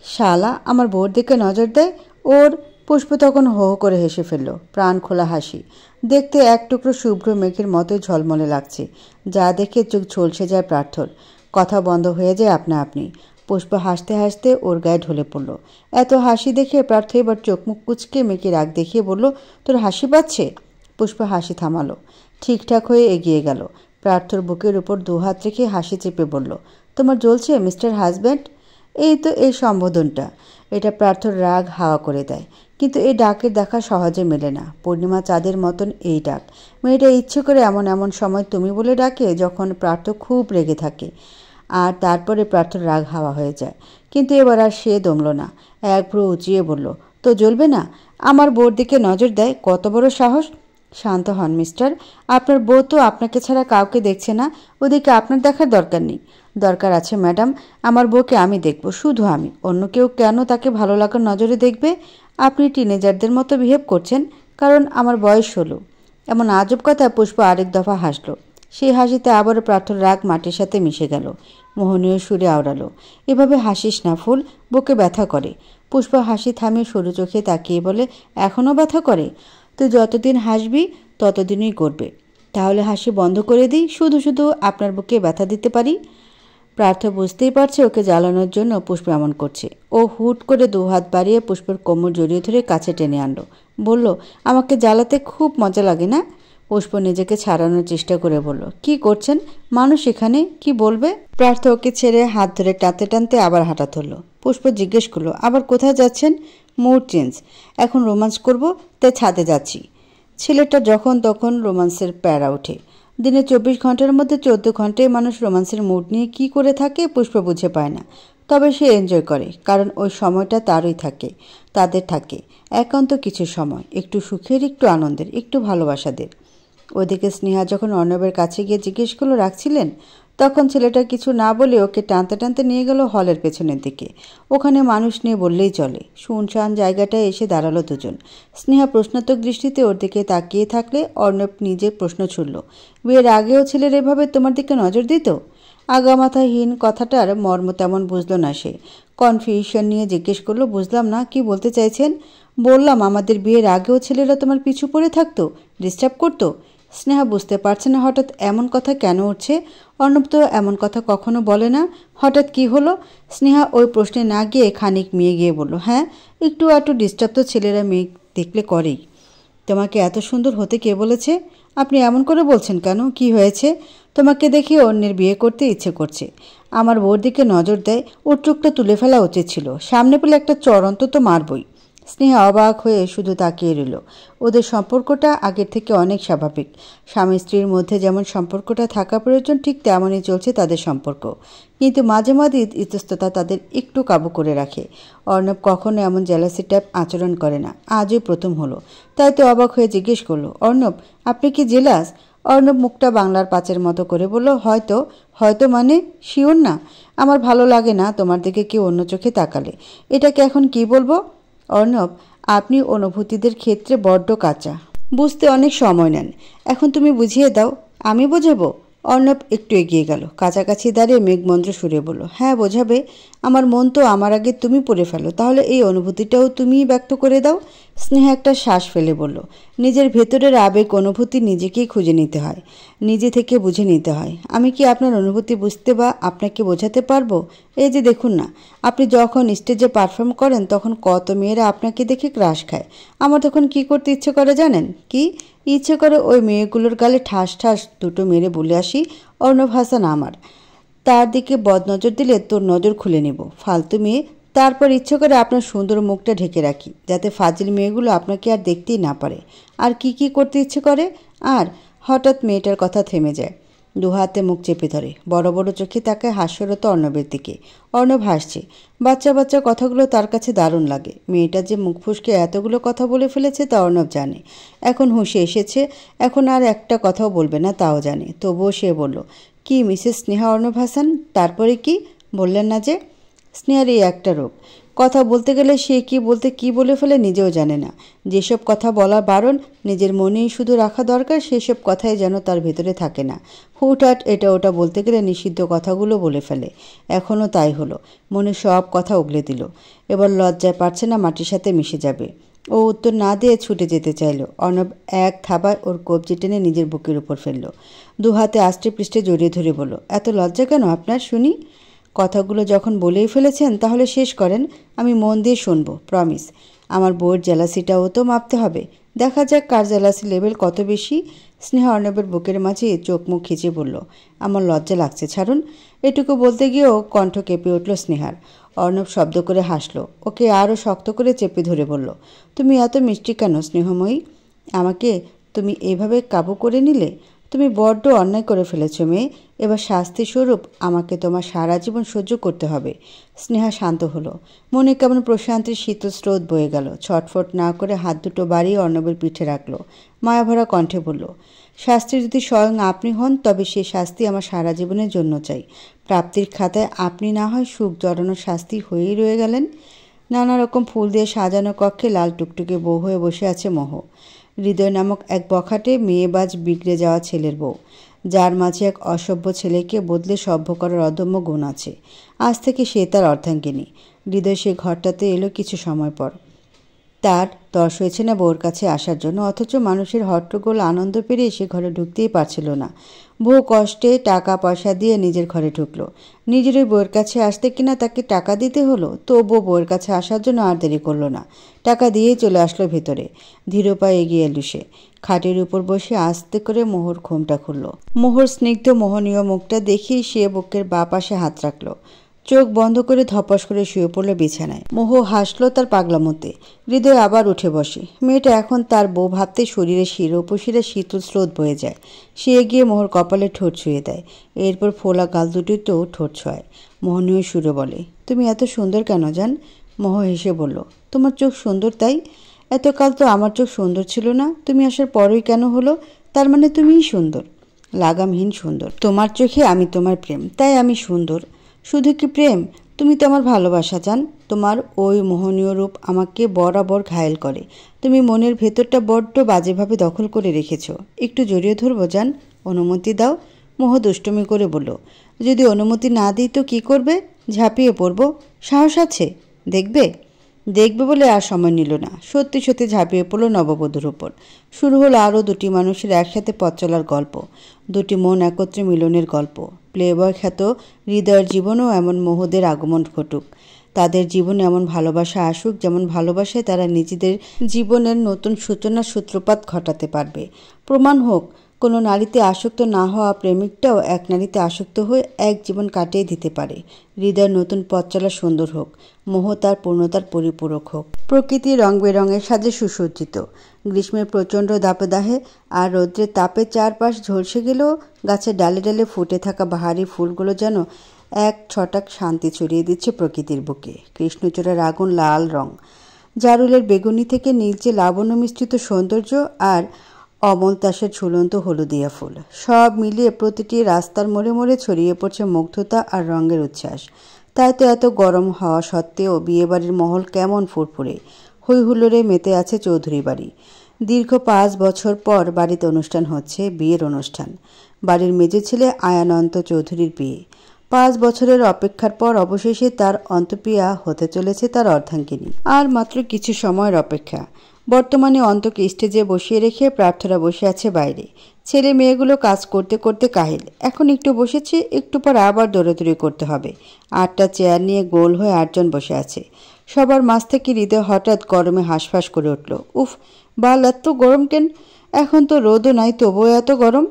শালা আমার বউর দিকে নজর দেয় ওর। পুষ্প তখন হো হো করে হেসে ফেলল, প্রাণ খোলা হাসি। দেখতে এক টুকরো শুভ্র মেঘের মতোই ঝলমলে লাগছে, যা দেখে চোখ ঝলসে যায় প্রার্থর। কথা বন্ধ হয়ে যায় আপনা আপনি। পুষ্প হাসতে হাসতে ওর গায়ে ঢলে পড়ল। এত হাসি দেখে প্রার্থ এবার চোখ মুখ কুচকে মেয়েকে রাগ দেখিয়ে বলল, তোর হাসি পাচ্ছে? পুষ্প হাসি থামালো, ঠিকঠাক হয়ে এগিয়ে গেল। প্রার্থর বুকের উপর দুহাত রেখে হাসি চেপে বলল, তোমার জ্বলছে মিস্টার হাজব্যান্ড? এই তো এই সম্বোধনটা, এটা প্রার্থর রাগ হাওয়া করে দেয়। কিন্তু এই ডাকের দেখা সহজে মেলে না। পূর্ণিমা চাঁদের মতন এই ডাক। মেয়েটা ইচ্ছে করে এমন এমন সময় তুমি বলে ডাকে যখন প্রার্থ খুব রেগে থাকে, আর তারপরে প্রার্থর রাগ হাওয়া হয়ে যায়। কিন্তু এবার আর সে দমল না। এক ভ্রু উঁচিয়ে বলল, তো জ্বলবে না? আমার বউর দিকে নজর দেয়, কত বড় সাহস! শান্ত হন মিস্টার, আপনার বউ তো আপনাকে ছাড়া কাউকে দেখছে না। ওদিকে আপনার দেখার দরকার নেই। দরকার আছে ম্যাডাম, আমার বউকে আমি দেখব, শুধু আমি। অন্য কেউ কেন তাকে ভালো লাগার নজরে দেখবে? আপনি টিনেজারদের মতো বিহেভ করছেন, কারণ আমার বয়স 16। এমন আজব কথা। পুষ্প আরেক দফা হাসল। সেই হাসিতে আবারও প্রার্থর রাগ মাটির সাথে মিশে গেল। মোহনীয় সুরে আওড়ালো, এভাবে হাসিস না ফুল, বুকে ব্যথা করে। পুষ্প হাসি থামিয়ে সরু চোখে তাকিয়ে বলে, এখনও ব্যথা করে? তুই যতদিন হাসবি ততদিনই করবে। তাহলে হাসি বন্ধ করে দিই, শুধু শুধু আপনার বুকে ব্যথা দিতে পারি। প্রার্থ বুঝতেই পারছে ওকে জ্বালানোর জন্য পুষ্প এমন করছে। ও হুট করে দুহাত বাড়িয়ে পুষ্পের কোমর জড়িয়ে ধরে কাছে টেনে আনলো। বলল, আমাকে জ্বালাতে খুব মজা লাগে না? পুষ্প নিজেকে ছাড়ানোর চেষ্টা করে বলল, কি করছেন? মানুষ এখানে, কি বলবে? প্রার্থ ওকে ছেড়ে হাত ধরে টানতে টানতে আবার হাঁটা ধরল। পুষ্প জিজ্ঞেস করলো, আবার কোথায় যাচ্ছেন? মুড চেঞ্জ, এখন রোমান্স করব, তাই ছাদে যাচ্ছি। ছেলেটা যখন তখন রোমান্সের প্যারা ওঠে। দিনে 24 ঘন্টার মধ্যে 14 ঘন্টায় মানুষ রোমান্সের মুড নিয়ে কি করে থাকে পুষ্প বুঝে পায় না। তবে সে এনজয় করে, কারণ ওই সময়টা তারই থাকে, তাদের থাকে। একান্ত কিছু সময়, একটু সুখের, একটু আনন্দের, একটু ভালোবাসাদের। ওদিকে স্নেহা যখন অর্ণবের কাছে গিয়ে জিজ্ঞেস করলো রাখছিলেন, তখন ছেলেটা কিছু না বলে ওকে টানতে টানতে নিয়ে গেল হলের পেছনের দিকে। ওখানে মানুষ নিয়ে বললেই চলে। শুনশান জায়গাটায় এসে দাঁড়ালো দুজন। স্নেহা প্রশ্নাত্মক দৃষ্টিতে ওর দিকে তাকিয়ে থাকলে অর্ণব নিজে প্রশ্ন ছুড়ল, বিয়ের আগেও ছেলের এভাবে তোমার দিকে নজর দিত? আগামাথাহীন কথাটার মর্ম তেমন বুঝল না সে। কনফিউশন নিয়ে জিজ্ঞেস করলো, বুঝলাম না, কি বলতে চাইছেন? বললাম আমাদের বিয়ের আগেও ছেলেরা তোমার পিছু পড়ে থাকতো, ডিস্টার্ব করতো। স্নেহা বুঝতে পারছে না হঠাৎ এমন কথা কেন উঠছে। অর্ণব তো এমন কথা কখনো বলে না, হঠাৎ কি হলো? স্নেহা ওই প্রশ্নে না গিয়ে খানিক মেয়ে গিয়ে বলল, হ্যাঁ একটু আটটু ডিস্টার্ব তো ছেলেরা মেয়ে দেখলে করেই। তোমাকে এত সুন্দর হতে কে বলেছে? আপনি এমন করে বলছেন কেন? কি হয়েছে? তোমাকে দেখে অন্যের বিয়ে করতে ইচ্ছে করছে। আমার বউর দিকে নজর দেয়, ওর চোখটা তুলে ফেলা উচিত ছিল। সামনে পেলে একটা চড়ন্ত তো মারবই। স্নেহা অবাক হয়ে শুধু তাকিয়ে রইল। ওদের সম্পর্কটা আগের থেকে অনেক স্বাভাবিক। স্বামী স্ত্রীর মধ্যে যেমন সম্পর্কটা থাকা প্রয়োজন ঠিক তেমনই চলছে তাদের সম্পর্ক। কিন্তু মাঝে মাঝে ইতস্ততা তাদের একটু কাবু করে রাখে। অর্ণব কখনো এমন জেলাসি টাইপ আচরণ করে না, আজই প্রথম হলো। তাই তো অবাক হয়ে জিজ্ঞেস করলো, অর্ণব আপনি কি জেলাস? অর্ণব মুখটা বাংলার পাঁচের মতো করে বলল, হয়তো। হয়তো মানে শিওর না। আমার ভালো লাগে না তোমার দিকে কেউ অন্য চোখে তাকালে। এটাকে এখন কি বলবো? অর্ণব, আপনি অনুভূতিদের ক্ষেত্রে বড্ড কাঁচা, বুঝতে অনেক সময় নেন। এখন তুমি বুঝিয়ে দাও। আমি বোঝাবো? অর্ণব একটু এগিয়ে গেল, কাছাকাছি দাঁড়িয়ে মেঘমন্ত্র সুরে বলল, হ্যাঁ বোঝাবে। আমার মন তো আমার আগে তুমি পড়ে ফেলো, তাহলে এই অনুভূতিটাও তুমিই ব্যক্ত করে দাও। স্নেহা একটা শ্বাস ফেলে বলল, নিজের ভেতরের আবেগ অনুভূতি নিজেকেই খুঁজে নিতে হয়, নিজে থেকে বুঝে নিতে হয়। আমি কি আপনার অনুভূতি বুঝতে বা আপনাকে বোঝাতে পারবো? এই যে দেখুন না, আপনি যখন স্টেজে পারফর্ম করেন তখন কত মেয়েরা আপনাকে দেখে ক্রাশ খায়। আমার তখন কি করতে ইচ্ছে করে জানেন? কি ইচ্ছে করে? ওই মেয়েগুলোর গালে ঠাস ঠাস দুটো মেরে বলে আসি, অর্ণব হাসান আমার। তার দিকে বদনজর দিলে তোর নজর খুলে নেব, ফালতু মেয়ে। তারপর ইচ্ছে করে আপনার সুন্দর মুখটা ঢেকে রাখি, যাতে ফাজিল মেয়েগুলো আপনাকে আর দেখতেই না পারে। আর কি কি করতে ইচ্ছে করে? আর হঠাৎ মেয়েটার কথা থেমে যায়, দু হাতে মুখ চেপে ধরে, বড় বড় চোখে তাকায় হাস্যরত অর্ণবের দিকে। অর্ণব হাসছে। বাচ্চা বাচ্চা কথাগুলো তার কাছে দারুণ লাগে। মেয়েটা যে মুখ ফুসকে এতগুলো কথা বলে ফেলেছে তা অর্ণব জানে। এখন হুঁশে এসেছে, এখন আর একটা কথাও বলবে না তাও জানে। তবুও সে বলল, কি মিসেস স্নেহা অর্ণব হাসান, তারপরে কি বললেন না যে? স্নেহার এই একটা রূপ, কথা বলতে গেলে সে কি বলতে কি বলে ফেলে নিজেও জানে না। যেসব কথা বলা বারণ, নিজের মনেই শুধু রাখা দরকার, সেসব কথাই যেন তার ভেতরে থাকে না। হুটহাট এটা ওটা বলতে গেলে নিষিদ্ধ কথাগুলো বলে ফেলে। এখনও তাই হলো, মনে সব কথা উগলে দিল। এবার লজ্জায় পারছে না মাটির সাথে মিশে যাবে। ও উত্তর না দিয়ে ছুটে যেতে চাইল। অর্ণব এক থাবায় ওর কবজি টেনে নিজের বুকের উপর ফেলল, দু হাতে আষ্টে পৃষ্ঠে জড়িয়ে ধরে বলল, এত লজ্জা কেন আপনার শুনি? কথাগুলো যখন বলেই ফেলেছেন তাহলে শেষ করেন, আমি মন দিয়ে শুনবো, প্রমিস। আমার বউয়ের জেলাসিটাও তো মাপতে হবে, দেখা যাক কার জেলাসি লেভেল কত বেশি। স্নেহা অর্ণবের বুকের মাঝে চোখ মুখ খিচে বলল, আমার লজ্জা লাগছে, ছাড়ুন। এটুকু বলতে গিয়েও কণ্ঠ কেঁপে উঠল স্নেহার। অর্ণব শব্দ করে হাসল, ওকে আরও শক্ত করে চেপে ধরে বলল, তুমি এত মিষ্টি কেন স্নেহময়ী? আমাকে তুমি এইভাবে কাবু করে নিলে? তুমি বড্ড অন্যায় করে ফেলেছ মেয়ে। এবার শাস্তি স্বরূপ আমাকে তোমার সারা জীবন সহ্য করতে হবে। স্নেহা শান্ত হলো, মনে কেমন প্রশান্তির শীতল স্রোত বয়ে গেল। ছটফট না করে হাত দুটো বাড়িয়ে অর্ণবের পিঠে রাখলো, মায়াভরা কণ্ঠে বলল, শাস্তি যদি স্বয়ং আপনি হন তবে সেই শাস্তি আমার সারা জীবনের জন্য চাই। প্রাপ্তির খাতায় আপনি না হয় সুখ জড়ানোর শাস্তি হয়েই রয়ে গেলেন। নানা রকম ফুল দিয়ে সাজানো কক্ষে লাল টুকটুকে বউ হয়ে বসে আছে মোহ। হৃদয় নামক এক বখাটে মেয়েবাজ বিগড়ে যাওয়া ছেলের বউ, যার মাঝে এক অসভ্য ছেলেকে বদলে সভ্য করার অদম্য গুণ আছে। আজ থেকে সে তার অর্ধাঙ্গিনী। হৃদয় সে ঘরটাতে এলো কিছু সময় পর। তার তর্স হয়েছে না বউর কাছে আসার জন্য, অথচ মানুষের হট্টগোল আনন্দ পেরিয়ে সে ঘরে ঢুকতেই পারছিল না। বহু কষ্টে টাকা পয়সা দিয়ে নিজের ঘরে ঢুকলো। নিজের ওই বউয়ের কাছে আসতে কিনা তাকে টাকা দিতে হলো, তবুও বউয়ের কাছে আসার জন্য আর দেরি করলো না। টাকা দিয়েই চলে আসলো ভেতরে। ধীর পায়ে এগিয়ে এলো সে। খাটের উপর বসে আস্তে করে মোহর ঘোমটা খুলল। মোহর স্নিগ্ধ মোহনীয় মুখটা দেখেই সে বুকের বাঁ পাশে হাত রাখল। চোখ বন্ধ করে ধপাস করে শুয়ে পড়ল বিছানায়। মোহ হাসলো তার পাগলামোতে। হৃদয় আবার উঠে বসে। মেয়েটা এখন তার বউ ভাবতে শরীরে শিরা উপশিরা শীতল স্রোত বয়ে যায়। সে এগিয়ে মোহর কপালে ঠোঁট ছুঁয়ে দেয়, এরপর ফোলা গাল দুটিতেও ঠোঁট ছোঁয়। মোহনীয় সুরে বলে, তুমি এত সুন্দর কেন জান? মোহ হেসে বলল, তোমার চোখ সুন্দর তাই। এতকাল তো আমার চোখ সুন্দর ছিল না, তুমি আসার পরই কেন হলো? তার মানে তুমিই সুন্দর, লাগামহীন সুন্দর। তোমার চোখে আমি তোমার প্রেম, তাই আমি সুন্দর। শুধু কি প্রেম, তুমি তো আমার ভালোবাসা চান। তোমার ওই মোহনীয় রূপ আমাকে বরাবর ঘায়েল করে। তুমি মনের ভেতরটা বড্ড বাজেভাবে দখল করে রেখেছ। একটু জড়িয়ে ধরবো জান, অনুমতি দাও। মোহ দুষ্টুমি করে বলল, যদি অনুমতি না দিই তো কী করবে? ঝাঁপিয়ে পড়ব, সাহস আছে? দেখবে। দেখবে বলে আর সময় নিল না, সত্যি সত্যি ঝাঁপিয়ে পড়ল নববধূর উপর। শুরু হলো আরও দুটি মানুষের একসাথে পথ চলার গল্প, দুটি মন একত্রে মিলনের গল্প। প্লেবয় খ্যাত হৃদয়ের জীবনেও এমন মোহদের আগমন ঘটুক, তাদের জীবনে এমন ভালোবাসা আসুক যেমন ভালোবাসায় তারা নিজেদের জীবনের নতুন সূচনার সূত্রপাত ঘটাতে পারবে। প্রমাণ হোক কোনো নারীতে আসক্ত না হওয়া প্রেমিকটাও এক নারীতে আসক্ত হয়ে এক জীবন কাটিয়ে দিতে পারে। হৃদয়ের নতুন পথ চলা সুন্দর হোক, মোহ তার পূর্ণতার পরিপূরক হোক। প্রকৃতি রং বেরঙের সাজে সুসজ্জিত। গ্রীষ্মের প্রচণ্ড দাপদাহে আর রৌদ্রের তাপে চারপাশ ঝলসে গেলেও গাছের ডালে ডালে ফুটে থাকা বাহারি ফুলগুলো যেন এক ছটাক শান্তি ছড়িয়ে দিচ্ছে প্রকৃতির বুকে। কৃষ্ণচূড়ার আগুন লাল রং, জারুলের বেগুনি থেকে নীলচে লাবণ্য মিশ্রিত সৌন্দর্য, আর অমল তাসের ঝুলন্ত হলুদিয়া ফুল, সব মিলিয়ে প্রতিটি রাস্তার মোড়ে মোড়ে ছড়িয়ে পড়ছে মুগ্ধতা আর রঙের উচ্ছ্বাস। তাই তো এত গরম হওয়া সত্ত্বেও বিয়েবাড়ির মহল কেমন ফুরফুরে, হৈ হুল্লোড়ে মেতে আছে চৌধুরী বাড়ি। দীর্ঘ 5 বছর পর বাড়িতে অনুষ্ঠান হচ্ছে, বিয়ের অনুষ্ঠান। বাড়ির মেজে ছেলে আয়ানন্ত চৌধুরীর বিয়ে। 5 বছরের অপেক্ষার পর অবশেষে তার অন্তঃপ্রিয়া হতে চলেছে তার অর্ধাঙ্গিনী। আর মাত্র কিছু সময়ের অপেক্ষা। বর্তমানে অন্তকে স্টেজে বসিয়ে রেখে প্রার্থনা বসে আছে বাইরে। ছেলে মেয়েগুলো কাজ করতে করতে কাহিল। এখন একটু বসেছে, একটু পর আবার দৌড়াদৌড়ি করতে হবে। 8টা চেয়ার নিয়ে গোল হয়ে 8 জন বসে আছে। সবার মাঝ থেকে হৃদয় হঠাৎ গরমে হাঁসফাঁস করে উঠল। উফ, বাল, এত গরম কেন? এখন তো রোদও নাই, তবুও এত গরম।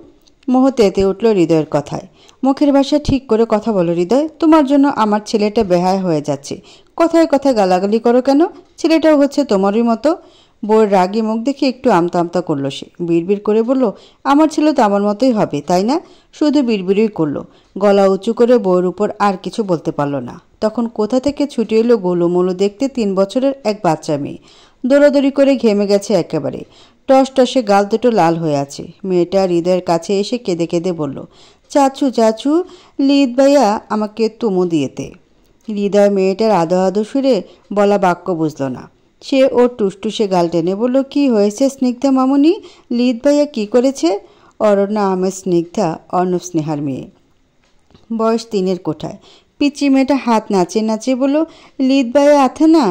মোহ তেতে উঠল হৃদয়ের কথায়। মুখের ভাষা ঠিক করে কথা বলো হৃদয়, তোমার জন্য আমার ছেলেটা বেহায় হয়ে যাচ্ছে। কথায় কথায় গালাগালি করো কেন? ছেলেটাও হচ্ছে তোমারই মতো। বউয়ের রাগী মুখ দেখে একটু আমতা আমতা করলো সে। বিড়বিড় করে বলল, আমার ছেলে তো আমার মতোই হবে, তাই না? শুধু বিড়বিড়ই করলো, গলা উঁচু করে বউয়ের উপর আর কিছু বলতে পারল না। তখন কোথা থেকে ছুটে এলো গোলুমোলু দেখতে 3 বছরের এক বাচ্চা মেয়ে। দৌড়াদৌড়ি করে ঘেমে গেছে একেবারে, টস টসে গাল দুটো লাল হয়ে আছে। মেয়েটা হৃদয়ের কাছে এসে কেঁদে কেঁদে বলল, চাচু চাচু, লিদ ভাইয়া আমাকে তুমু দিয়েতে। হৃদয় মেয়েটার আদো আদো সুরে বলা বাক্য বুঝল না। সে ওর টুসটুসে গাল টেনে বলল, কি হয়েছে স্নিগ্ধা মামুনি? লিদ ভাইয়া কি করেছে? অরণ্যা আহমেদ স্নিগ্ধা, অর্ণব স্নেহার মেয়ে, বয়স 3-এর কোঠায়। পিচি মেয়েটা হাত নাচিয়ে নাচিয়ে বলল, লিদ ভাইয়া আথে না,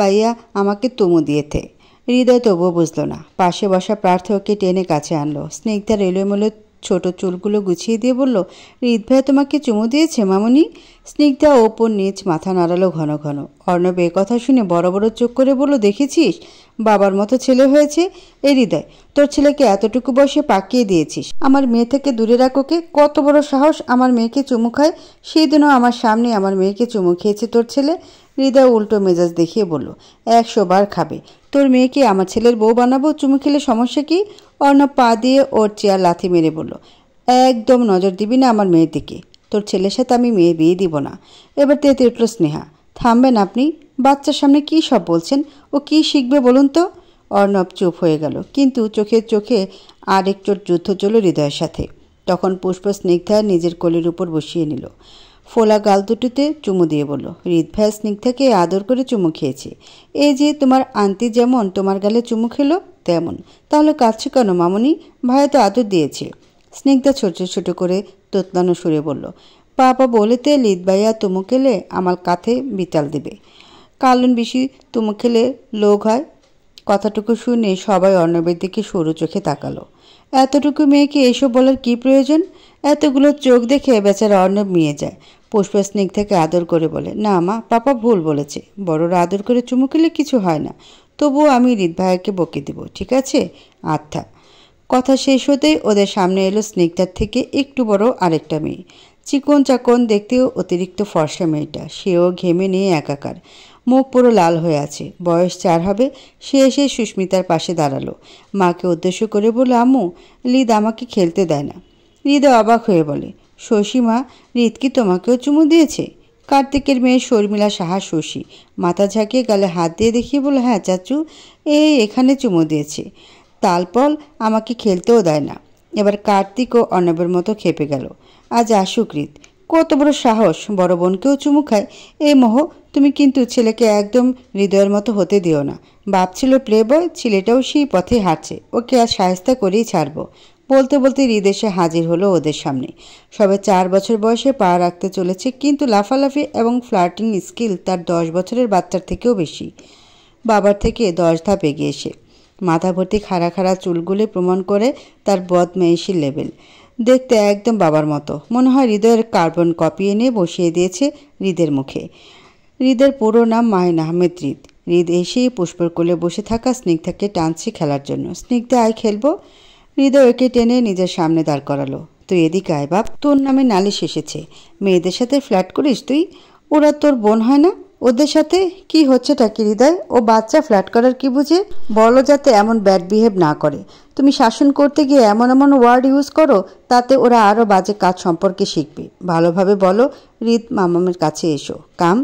ভাইয়া আমাকে তুমু দিয়েতে। হৃদয় তবুও বুঝল না। পাশে বসা প্রার্থককে টেনে কাছে আনলো। স্নিগ্ধা রেলমেলো ছোট চুলগুলো গুছিয়ে দিয়ে বলল, হৃদ ভাইয়া তোমাকে চুমু দিয়েছে মামুনি? স্নিগ্ধা ওপর নিচ মাথা নাড়ালো ঘন ঘন। অর্ণব এ কথা শুনে বড় বড় চোখ করে বলল, দেখেছিস বাবার মতো ছেলে হয়েছে। এ হৃদয়, তোর ছেলেকে এতটুকু বয়সে পাকিয়ে দিয়েছিস। আমার মেয়ে থেকে দূরে রাখোকে, কত বড় সাহস আমার মেয়েকে চুমু খায়। সেই দিনও আমার সামনে আমার মেয়েকে চুমু খেয়েছে তোর ছেলে। হৃদয় উল্টো মেজাজ দেখিয়ে বলল, 100 বার খাবে। তোর মেয়েকে আমার ছেলের বউ বানাবো, চুমু খেলে সমস্যা কি? অর্ণব পা দিয়ে ওর চেয়ার লাথি মেরে বলল, একদম নজর দিবি না আমার মেয়ের দিকে। তোর ছেলের সাথে আমি মেয়ে বিয়ে দিব না। এবার তেতে উঠল স্নেহা। থামবেন আপনি? বাচ্চার সামনে কি সব বলছেন? ও কি শিখবে বলুন তো? অর্ণব চুপ হয়ে গেল, কিন্তু চোখে চোখে আর একটু যুদ্ধ চলল হৃদয়ের সাথে। তখন পুষ্প স্নিগ্ধা নিজের কোলের উপর বসিয়ে নিল। ফোলা গাল দুটোতে চুমু দিয়ে বলল, হৃদ ভাই স্নিগ্ধাকে আদর করে চুমু খেয়েছে। এই যে তোমার আন্টি যেমন তোমার গালে চুমু খেলো তেমন। তাহলে কাঁদছো কেন মামুনি? ভাইয়া তো আদর দিয়েছে। স্নিগ্ধা ছোট ছোট করে তোতলানো সুরে বলল, পাপা বলেতে লিদ ভাইয়া তুমু খেলে আমার কাঁধে বিতাল দেবে। কালন বেশি তুমু খেলে লোক হয়। কথাটুকু শুনে সবাই অর্ণবের দিকে সরু চোখে তাকালো। এতটুকু মেয়েকে এসব বলার কি প্রয়োজন? এতগুলো চোখ দেখে বেচারা অর্ণব মিয়ে যায়। পুষ্প স্নিগ্ধাকে আদর করে বলে, না মা, পাপা ভুল বলেছে। বড়রা আদর করে চুমু খেলে কিছু হয় না। তবুও আমি হৃদ ভাইয়াকে বকে দিব, ঠিক আছে? আচ্ছা। কথা শেষ হতেই ওদের সামনে এলো স্নিগ্ধার থেকে একটু বড় আরেকটা মেয়ে। চিকন চাকন দেখতেও অতিরিক্ত ফর্সা মেয়েটা। সেও ঘেমে নিয়ে একাকার, মুখ পুরো লাল হয়ে আছে। বয়স 4 হবে। সে এসে সুস্মিতার পাশে দাঁড়ালো। মাকে উদ্দেশ্য করে বলল, আম্মু, লিদ আমাকে খেলতে দেয় না। হৃদয় অবাক হয়ে বলে, শশীমা, হৃদ কি তোমাকেও চুমু দিয়েছে? কার্তিকের মেয়ে শর্মিলা সাহা শশী মাথা ঝাঁকিয়ে গালে হাত দিয়ে দেখিয়ে বলল, হ্যাঁ চাচু, এখানে চুমু দিয়েছে। তালপল আমাকে খেলতেও দেয় না। এবার কার্তিকও অর্ণবের মতো খেপে গেল। আজ আসুক হৃদ, কত বড় সাহস, বড় বোনকেও চুমু খায়। এই মোহ, তুমি কিন্তু ছেলেকে একদম হৃদয়ের মতো হতে দিও না। বাপ ছিল প্লে বয়, ছেলেটাও সেই পথে হাঁটছে। ওকে আর সায়স্তা করেই ছাড়বো। বলতে বলতে হৃদ এসে হাজির হলো ওদের সামনে। সবে 4 বছর বয়সে পা রাখতে চলেছে, কিন্তু লাফালাফি এবং ফ্লার্টিং স্কিল তার 10 বছরের বাচ্চার থেকেও বেশি। বাবার থেকে 10 ধাপ এগিয়ে এসে। মাথা ভর্তি খাড়া খাড়া চুলগুলি প্রমাণ করে তার বদমেয়েশি লেভেল। দেখতে একদম বাবার মতো। মনে হয় হৃদয়ের কার্বন কপি এনে বসিয়ে দিয়েছে হৃদের মুখে। হৃদের পুরো নাম মাহিন আহমেদ হৃদ। হৃদ এসেই পুষ্পর কোলে বসে থাকা স্নিগ্ধাকে টানছে খেলার জন্য। স্নিগ্ধা আয় খেলবো। হৃদয় ওকে টেনে নিজের সামনে দাঁড় করালো। তুই এদিকে আয় বাপ, তোর নামে নালিশ এসেছে। মেয়েদের সাথে ফ্ল্যাট করিস তুই? ওরা তোর বোন হয় না? ওদের সাথে কি হচ্ছেটা কি হৃদয়? ও বাচ্চা, ফ্ল্যাট করার কি বুঝে? বলো যাতে এমন ব্যাড বিহেভ না করে। তুমি শাসন করতে গিয়ে এমন এমন ওয়ার্ড ইউজ করো, তাতে ওরা আরও বাজে কাজ সম্পর্কে শিখবে। ভালোভাবে বলো, হৃদ মামামের কাছে এসো। কাম।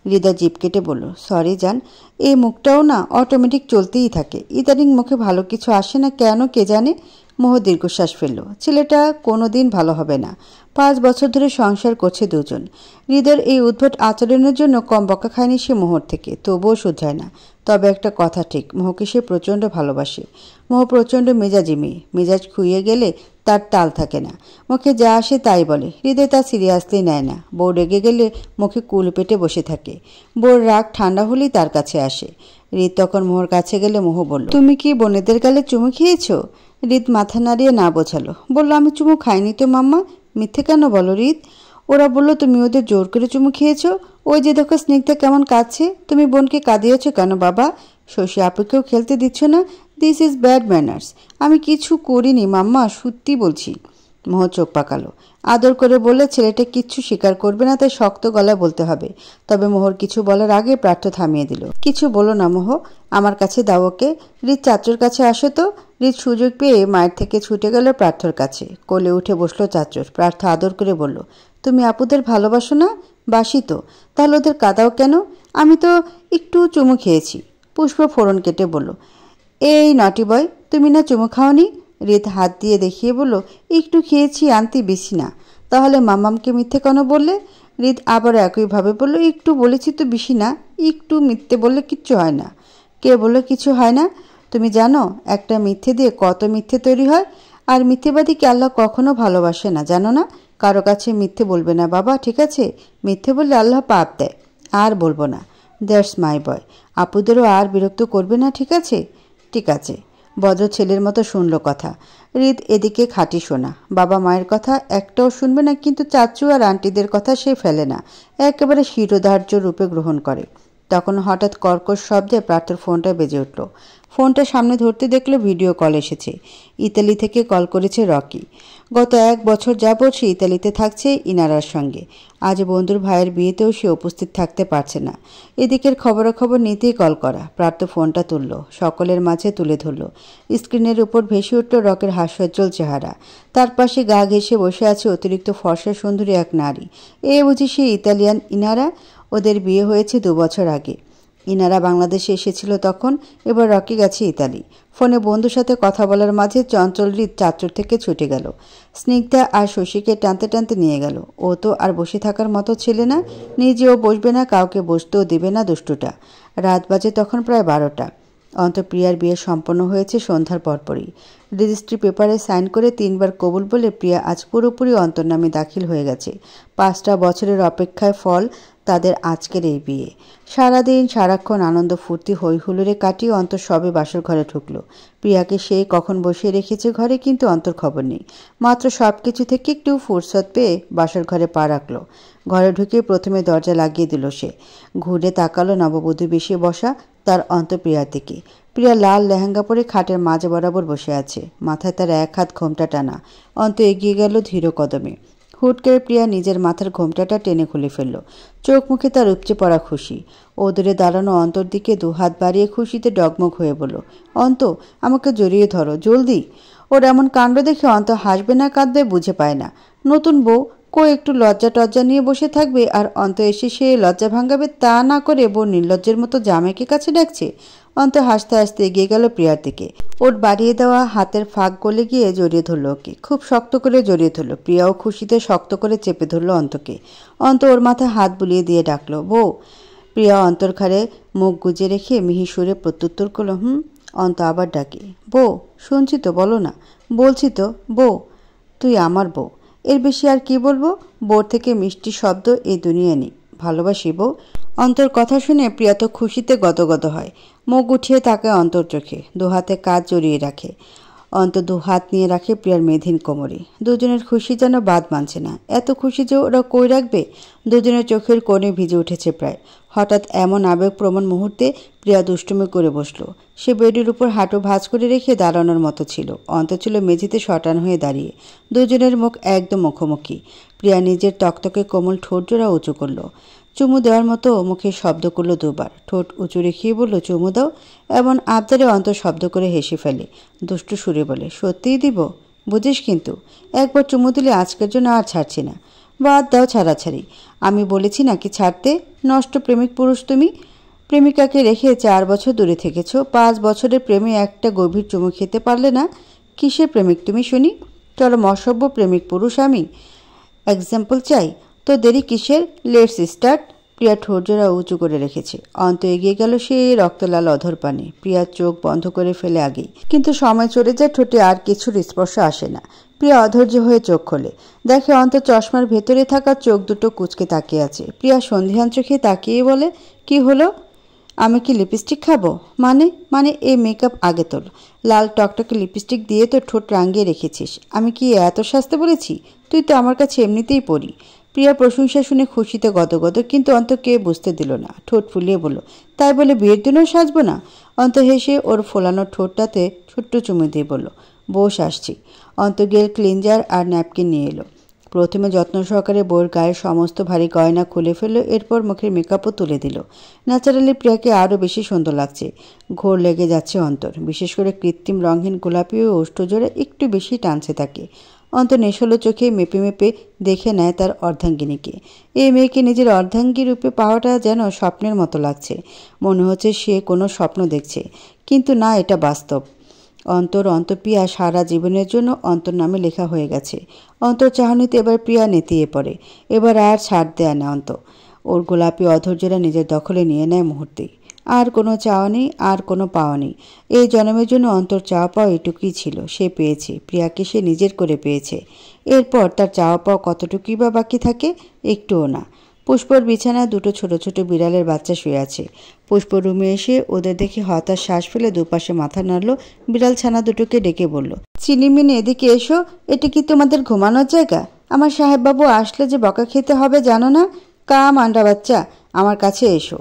হৃদয় জিপ কেটে বলল, সরি জান, এই মুখটাও না অটোমেটিক চলতেই থাকে। ইদানিং মুখে ভালো কিছু আসে না কেন কে জানে। মোহ দীর্ঘশ্বাস ফেলল। ছেলেটা কোনো দিন ভালো হবে না। 5 বছর ধরে সংসার করছে দুজন। হৃদয়ের এই উদ্ভট আচরণের জন্য কম বকা খায়নি সে মোহর থেকে, তবুও শুধরায় না। তবে একটা কথা ঠিক, মোহকে সে প্রচণ্ড ভালোবাসে। মোহ প্রচণ্ড মেজাজি মেয়ে। মেজাজ খুইয়ে গেলে তার তাল থাকে না। মুখে যা আসে তাই বলে। হৃদয় তা সিরিয়াসলি নেয় না। বউ রেগে গেলে মুখে কুল পেটে বসে থাকে। বউর রাগ ঠান্ডা হলেই তার কাছে আসে। হৃদ তখন মোহর কাছে গেলে মোহ বলল, তুমি কি বোনেদের গালে চুমু খেয়েছো? হৃদ মাথা নাড়িয়ে না বোঝালো। বলল, আমি চুমু খাইনি তো মাম্মা। মিথ্যে কেন বলো হৃদ? ওরা বলল তুমি ওদের জোর করে চুমু খেয়েছো। ওই যে দেখো স্নিগ্ধা কেমন কাঁদছে। তুমি বোনকে কাঁদিয়েছো কেন বাবা? শশী আপুকেও খেলতে দিচ্ছ না? This is bad manners. আমি কিছু করিনি মাম্মা, সত্যি বলছি। মোহ চোখ পাকালো। আদর করে বললে ছেলেটা কিচ্ছু স্বীকার করবে না, তাই শক্ত গলায় বলতে হবে। তবে মোহর কিছু বলার আগে প্রার্থ থামিয়ে দিল। কিছু বলো না মোহ, আমার কাছে দাও ওকে। হৃদ চাচুর কাছে আসো তো। হৃদ সুযোগ পেয়ে মায়ের থেকে ছুটে গেল প্রার্থর কাছে। কোলে উঠে বসলো চাচুর। প্রার্থ আদর করে বলল, তুমি আপুদের ভালোবাসো না? বাসি তো। তাহলে ওদের কাঁদাও কেন? আমি তো একটু চুমু খেয়েছি। পুষ্প ফোড়ন কেটে বলল, এই নটি বয়, তুমি না চুমু খাওনি? হৃদ হাত দিয়ে দেখিয়ে বলল, একটু খেয়েছি আনতি, বেশি না। তাহলে মামামকে মিথ্যে কেন বললে? হৃদ আবার একইভাবে বলল, একটু বলেছি তো, বেশি না। একটু মিথ্যে বললে কিচ্ছু হয় না। কে বললো কিছু হয় না? তুমি জানো একটা মিথ্যে দিয়ে কত মিথ্যে তৈরি হয়? আর মিথ্যেবাদীকে আল্লাহ কখনো ভালোবাসে না, জানো না? কারো কাছে মিথ্যে বলবে না বাবা, ঠিক আছে? মিথ্যে বললে আল্লাহ পাপ দেয়। আর বলবো না। দ্যাটস মাই বয়। আপুদেরও আর বিরক্ত করবে না, ঠিক আছে? ঠিক আছে। বজ্র ছেলের মতো শুনল কথা। হৃদ এদিকে খাঁটি শোনা। বাবা মায়ের কথা একটাও শুনবে না, কিন্তু চাচু আর আন্টিদের কথা সে ফেলে না। একেবারে শিরোধার্য রূপে গ্রহণ করে। তখন হঠাৎ কর্কশ শব্দে প্রার্থর ফোনটা বেজে উঠল। ফোনটা সামনে ধরতে দেখলো ভিডিও কল এসেছে। ইতালি থেকে কল করেছে রকি। গত 1 বছর যাবৎ সে ইতালিতে থাকছে ইনারার সঙ্গে। আজ বন্ধুর ভাইয়ের বিয়েতেও সে উপস্থিত থাকতে পারছে না। এদিকের খবরাখবর নিতেই কল করা। প্রার্থ ফোনটা তুলল, সকলের মাঝে তুলে ধরল। স্ক্রিনের উপর ভেসে উঠল রকের হাস্যোজ্জ্বল চেহারা। তার পাশে গা ঘেঁষে বসে আছে অতিরিক্ত ফর্সা সুন্দরী এক নারী। এ বুঝি সে ইতালিয়ান ইনারা? ওদের বিয়ে হয়েছে 2 বছর আগে। ইনারা বাংলাদেশে এসেছিল তখন। এবার রকি গেছে ইতালি। ফোনে বন্ধুর সাথে কথা বলার মাঝে চঞ্চল হৃদ চাচুর থেকে ছুটে গেল। স্নিগ্ধা আর শশীকে টানতে টানতে নিয়ে গেল। ও তো আর বসে থাকার মতো ছেলে না। নিজেও বসবে না, কাউকে বসতেও দেবে না দুষ্টুটা। রাত বাজে তখন প্রায় 12টা। অন্তপ্রিয়ার বিয়ে সম্পন্ন হয়েছে সন্ধ্যার পরপরই। রেজিস্ট্রি পেপারে সাইন করে 3 বার কবুল বলে প্রিয়া আজ পুরোপুরি অন্তর্নামে দাখিল হয়ে গেছে। 5টা বছরের অপেক্ষায় ফল তাদের আজকের এই বিয়ে। সারাদিন সারাক্ষণ আনন্দ ফুর্তি হই হুল্লোড়ে কাটিয়ে অন্তর সবে বাসর ঘরে ঢুকলো। প্রিয়াকে সেই কখন বসিয়ে রেখেছে ঘরে, কিন্তু অন্তর খবর নেই। মাত্র সব কিছু থেকে একটু ফুরসত পেয়ে বাসর ঘরে পা রাখলো। ঘরে ঢুকে প্রথমে দরজা লাগিয়ে দিল সে। ঘুরে তাকালো নববধূ বেশি বসা তার অন্তপ্রিয়ার দিকে। প্রিয়া লাল লেহেঙ্গা পরে খাটের মাঝ বরাবর বসে আছে। মাথায় তার এক হাত ঘোমটা টানা। অন্ত এগিয়ে গেল ধীর কদমে। হুট করে প্রিয়া নিজের মাথার ঘোমটাটা টেনে খুলে ফেলল। চোখ মুখে তার উপচে পড়া খুশি। ও দূরে দাঁড়ানো অন্তর দিকে 2 হাত বাড়িয়ে খুশিতে ডগমগ হয়ে বলল, অন্ত, আমাকে জড়িয়ে ধরো জলদি। ওর এমন কাণ্ড দেখে অন্ত হাসবে না কাঁদবে বুঝে পায় না। নতুন বউ একটু লজ্জা টজ্জা নিয়ে বসে থাকবে, আর অন্ত এসে সে লজ্জা ভাঙাবে তা না করে বউ নির্লজ্জের মতো জামাইকে কাছে ডাকছে। অন্ত হাসতে হাসতে এগিয়ে গেল প্রিয়ার দিকে। ওর বাড়িয়ে দেওয়া হাতের ফাঁক গলে গিয়ে জড়িয়ে ধরল ওকে। খুব শক্ত করে জড়িয়ে ধরল। প্রিয়াও খুশিতে শক্ত করে চেপে ধরল অন্তকে। অন্ত ওর মাথায় হাত বুলিয়ে দিয়ে ডাকলো, বউ। প্রিয়া অন্তর ঘাড়ে মুখ গুজে রেখে মিহি সুরে প্রত্যুত্তর করল, অন্ত আবার ডাকে, বউ। শুনছি তো, বলো না। বলছি তো, বউ। তুই আমার বউ। এর বেশি আর কি বলবো? বউর থেকে মিষ্টি শব্দ এই দুনিয়া নেই। ভালোবাসি বউ। অন্তর কথা শুনে প্রিয়া তো খুশিতে গদগদ হয়। মুখ উঠিয়ে তাকায় অন্তর চোখে, দুহাতে কাঁধ জড়িয়ে রাখে। অন্তর দুহাত নিয়ে রাখে প্রিয়ার মেধিন কোমরে। দুজনের খুশি যেন বাদ মানছে না। এত খুশি যে ওরা কই রাখবে। দুজনের চোখের কোণে ভিজে উঠেছে প্রায়। হঠাৎ এমন আবেগপ্রবণ মুহূর্তে প্রিয়া দুষ্টুমি করে বসল। সে বেডের উপর হাঁটু ভাঁজ করে রেখে দাঁড়ানোর মতো ছিল। অন্তর ছিল মেঝেতে শটান হয়ে দাঁড়িয়ে। দুজনের মুখ একদম মুখোমুখি। প্রিয়া নিজের তকতকে কোমল ঠোঁট জোড়া উঁচু করল। চুমু দেওয়ার মতো মুখে শব্দ করল দুবার। ঠোঁট উঁচু রেখেই বলল, চুমু দাও। এমন আবদারে অন্তর শব্দ করে হেসে ফেলে। দুষ্টু সুরে বলে, সত্যিই দিব? বুঝিস কিন্তু, একবার চুমু দিলে আজকের জন্য আর ছাড়ছি না। বাদ দাও ছাড়াছাড়ি। আমি বলেছি নাকি ছাড়তে? নষ্ট প্রেমিক পুরুষ তুমি। প্রেমিকাকে রেখে 4 বছর দূরে থেকেছ। 5 বছরের প্রেমে একটা গভীর চুমু খেতে পারলে না। কিসের প্রেমিক তুমি শুনি? চরম অসভ্য প্রেমিক পুরুষ আমি। এক্সাম্পল চাই তো? দেরি কিসের? Let's start. প্রিয়া ঠোঁটজোড়া উঁচু করে রেখেছে। অন্ত এগিয়ে গেল সে রক্তলাল অধর পানে। প্রিয়ার চোখ বন্ধ করে ফেলে আগেই, কিন্তু সময় চলে যায়, ঠোঁটে আর কিছুর স্পর্শ আসে না। প্রিয়া অধৈর্য হয়ে চোখ খোলে, দেখে অন্ত চশমার ভেতরে থাকা চোখ দুটো কুঁচকে তাকিয়ে আছে। প্রিয়া সন্ধিহান চোখে তাকিয়ে বলে, কি হলো? আমি কি লিপস্টিক খাবো? মানে এই মেকআপ আগে তোল। লাল টকটকে লিপস্টিক দিয়ে তো ঠোঁট রাঙিয়ে রেখেছিস। আমি কি এত সাজতে বলেছি? তুই তো আমার কাছে এমনিতেই পড়ি। প্রিয়া প্রশংসা শুনে খুশিতে গদগদ, কিন্তু অন্ত কে বুঝতে দিল না। ঠোঁট ফুলিয়ে বলল, তাই বলে বিয়ের দিনও সাজবো না? অন্ত হেসে ওর ফোলানো ঠোঁটটাতে ছোট্ট চুমু দিয়ে বলল, বস আসছি। অন্ত গেল ক্লিনজার আর ন্যাপকিন নিয়ে এলো। প্রথমে যত্ন সহকারে বউয়ের গায়ের সমস্ত ভারী গয়না খুলে ফেলল, এরপর মুখের মেকআপও তুলে দিল। ন্যাচারালি প্রিয়াকে আরও বেশি সুন্দর লাগছে। ঘোর লেগে যাচ্ছে অন্তর, বিশেষ করে কৃত্রিম রঙহীন গোলাপি ও ওষ্ঠজোড়া একটু বেশি টানছে তাকে। অন্ত নেশলো চোখে মেপে মেপে দেখে নেয় তার অর্ধাঙ্গিনীকে। এই মেয়েকে নিজের অর্ধাঙ্গী রূপে পাওয়াটা যেন স্বপ্নের মতো লাগছে। মনে হচ্ছে সে কোনো স্বপ্ন দেখছে, কিন্তু না, এটা বাস্তব। অন্তপ্রিয়া সারা জীবনের জন্য অন্তর নামে লেখা হয়ে গেছে। অন্তর চাহনিতে এবার প্রিয়া নেতিয়ে পড়ে। এবার আর ছাড় দেয় না অন্ত। ওর গোলাপি অধৈর্যরা নিজের দখলে নিয়ে নেয় মুহূর্তেই। আর কোনো চাওয়া নেই, আর কোনো পাওয়া নেই। এই জন্মের জন্য অন্তর চাওয়া পাওয়া এটুকুই ছিল। সে পেয়েছে, প্রিয়াকে সে নিজের করে পেয়েছে। এরপর তার চাওয়া পাওয়া কতটুকুই বা বাকি থাকে? একটুও না। পুষ্পর বিছানায় দুটো ছোট ছোট বিড়ালের বাচ্চা শুয়ে আছে। পুষ্প রুমে এসে ওদের দেখে হতাশ শ্বাস ফেলে দুপাশে মাথা নাড়ল। বিড়াল ছানা দুটোকে ডেকে বলল, চিনিমিনি এদিকে এসো। এটা কি তোমাদের ঘুমানোর জায়গা? আমার সাহেববাবু আসলে যে বকা খেতে হবে জানো না? কাম আন্ডা বাচ্চা, আমার কাছে এসো।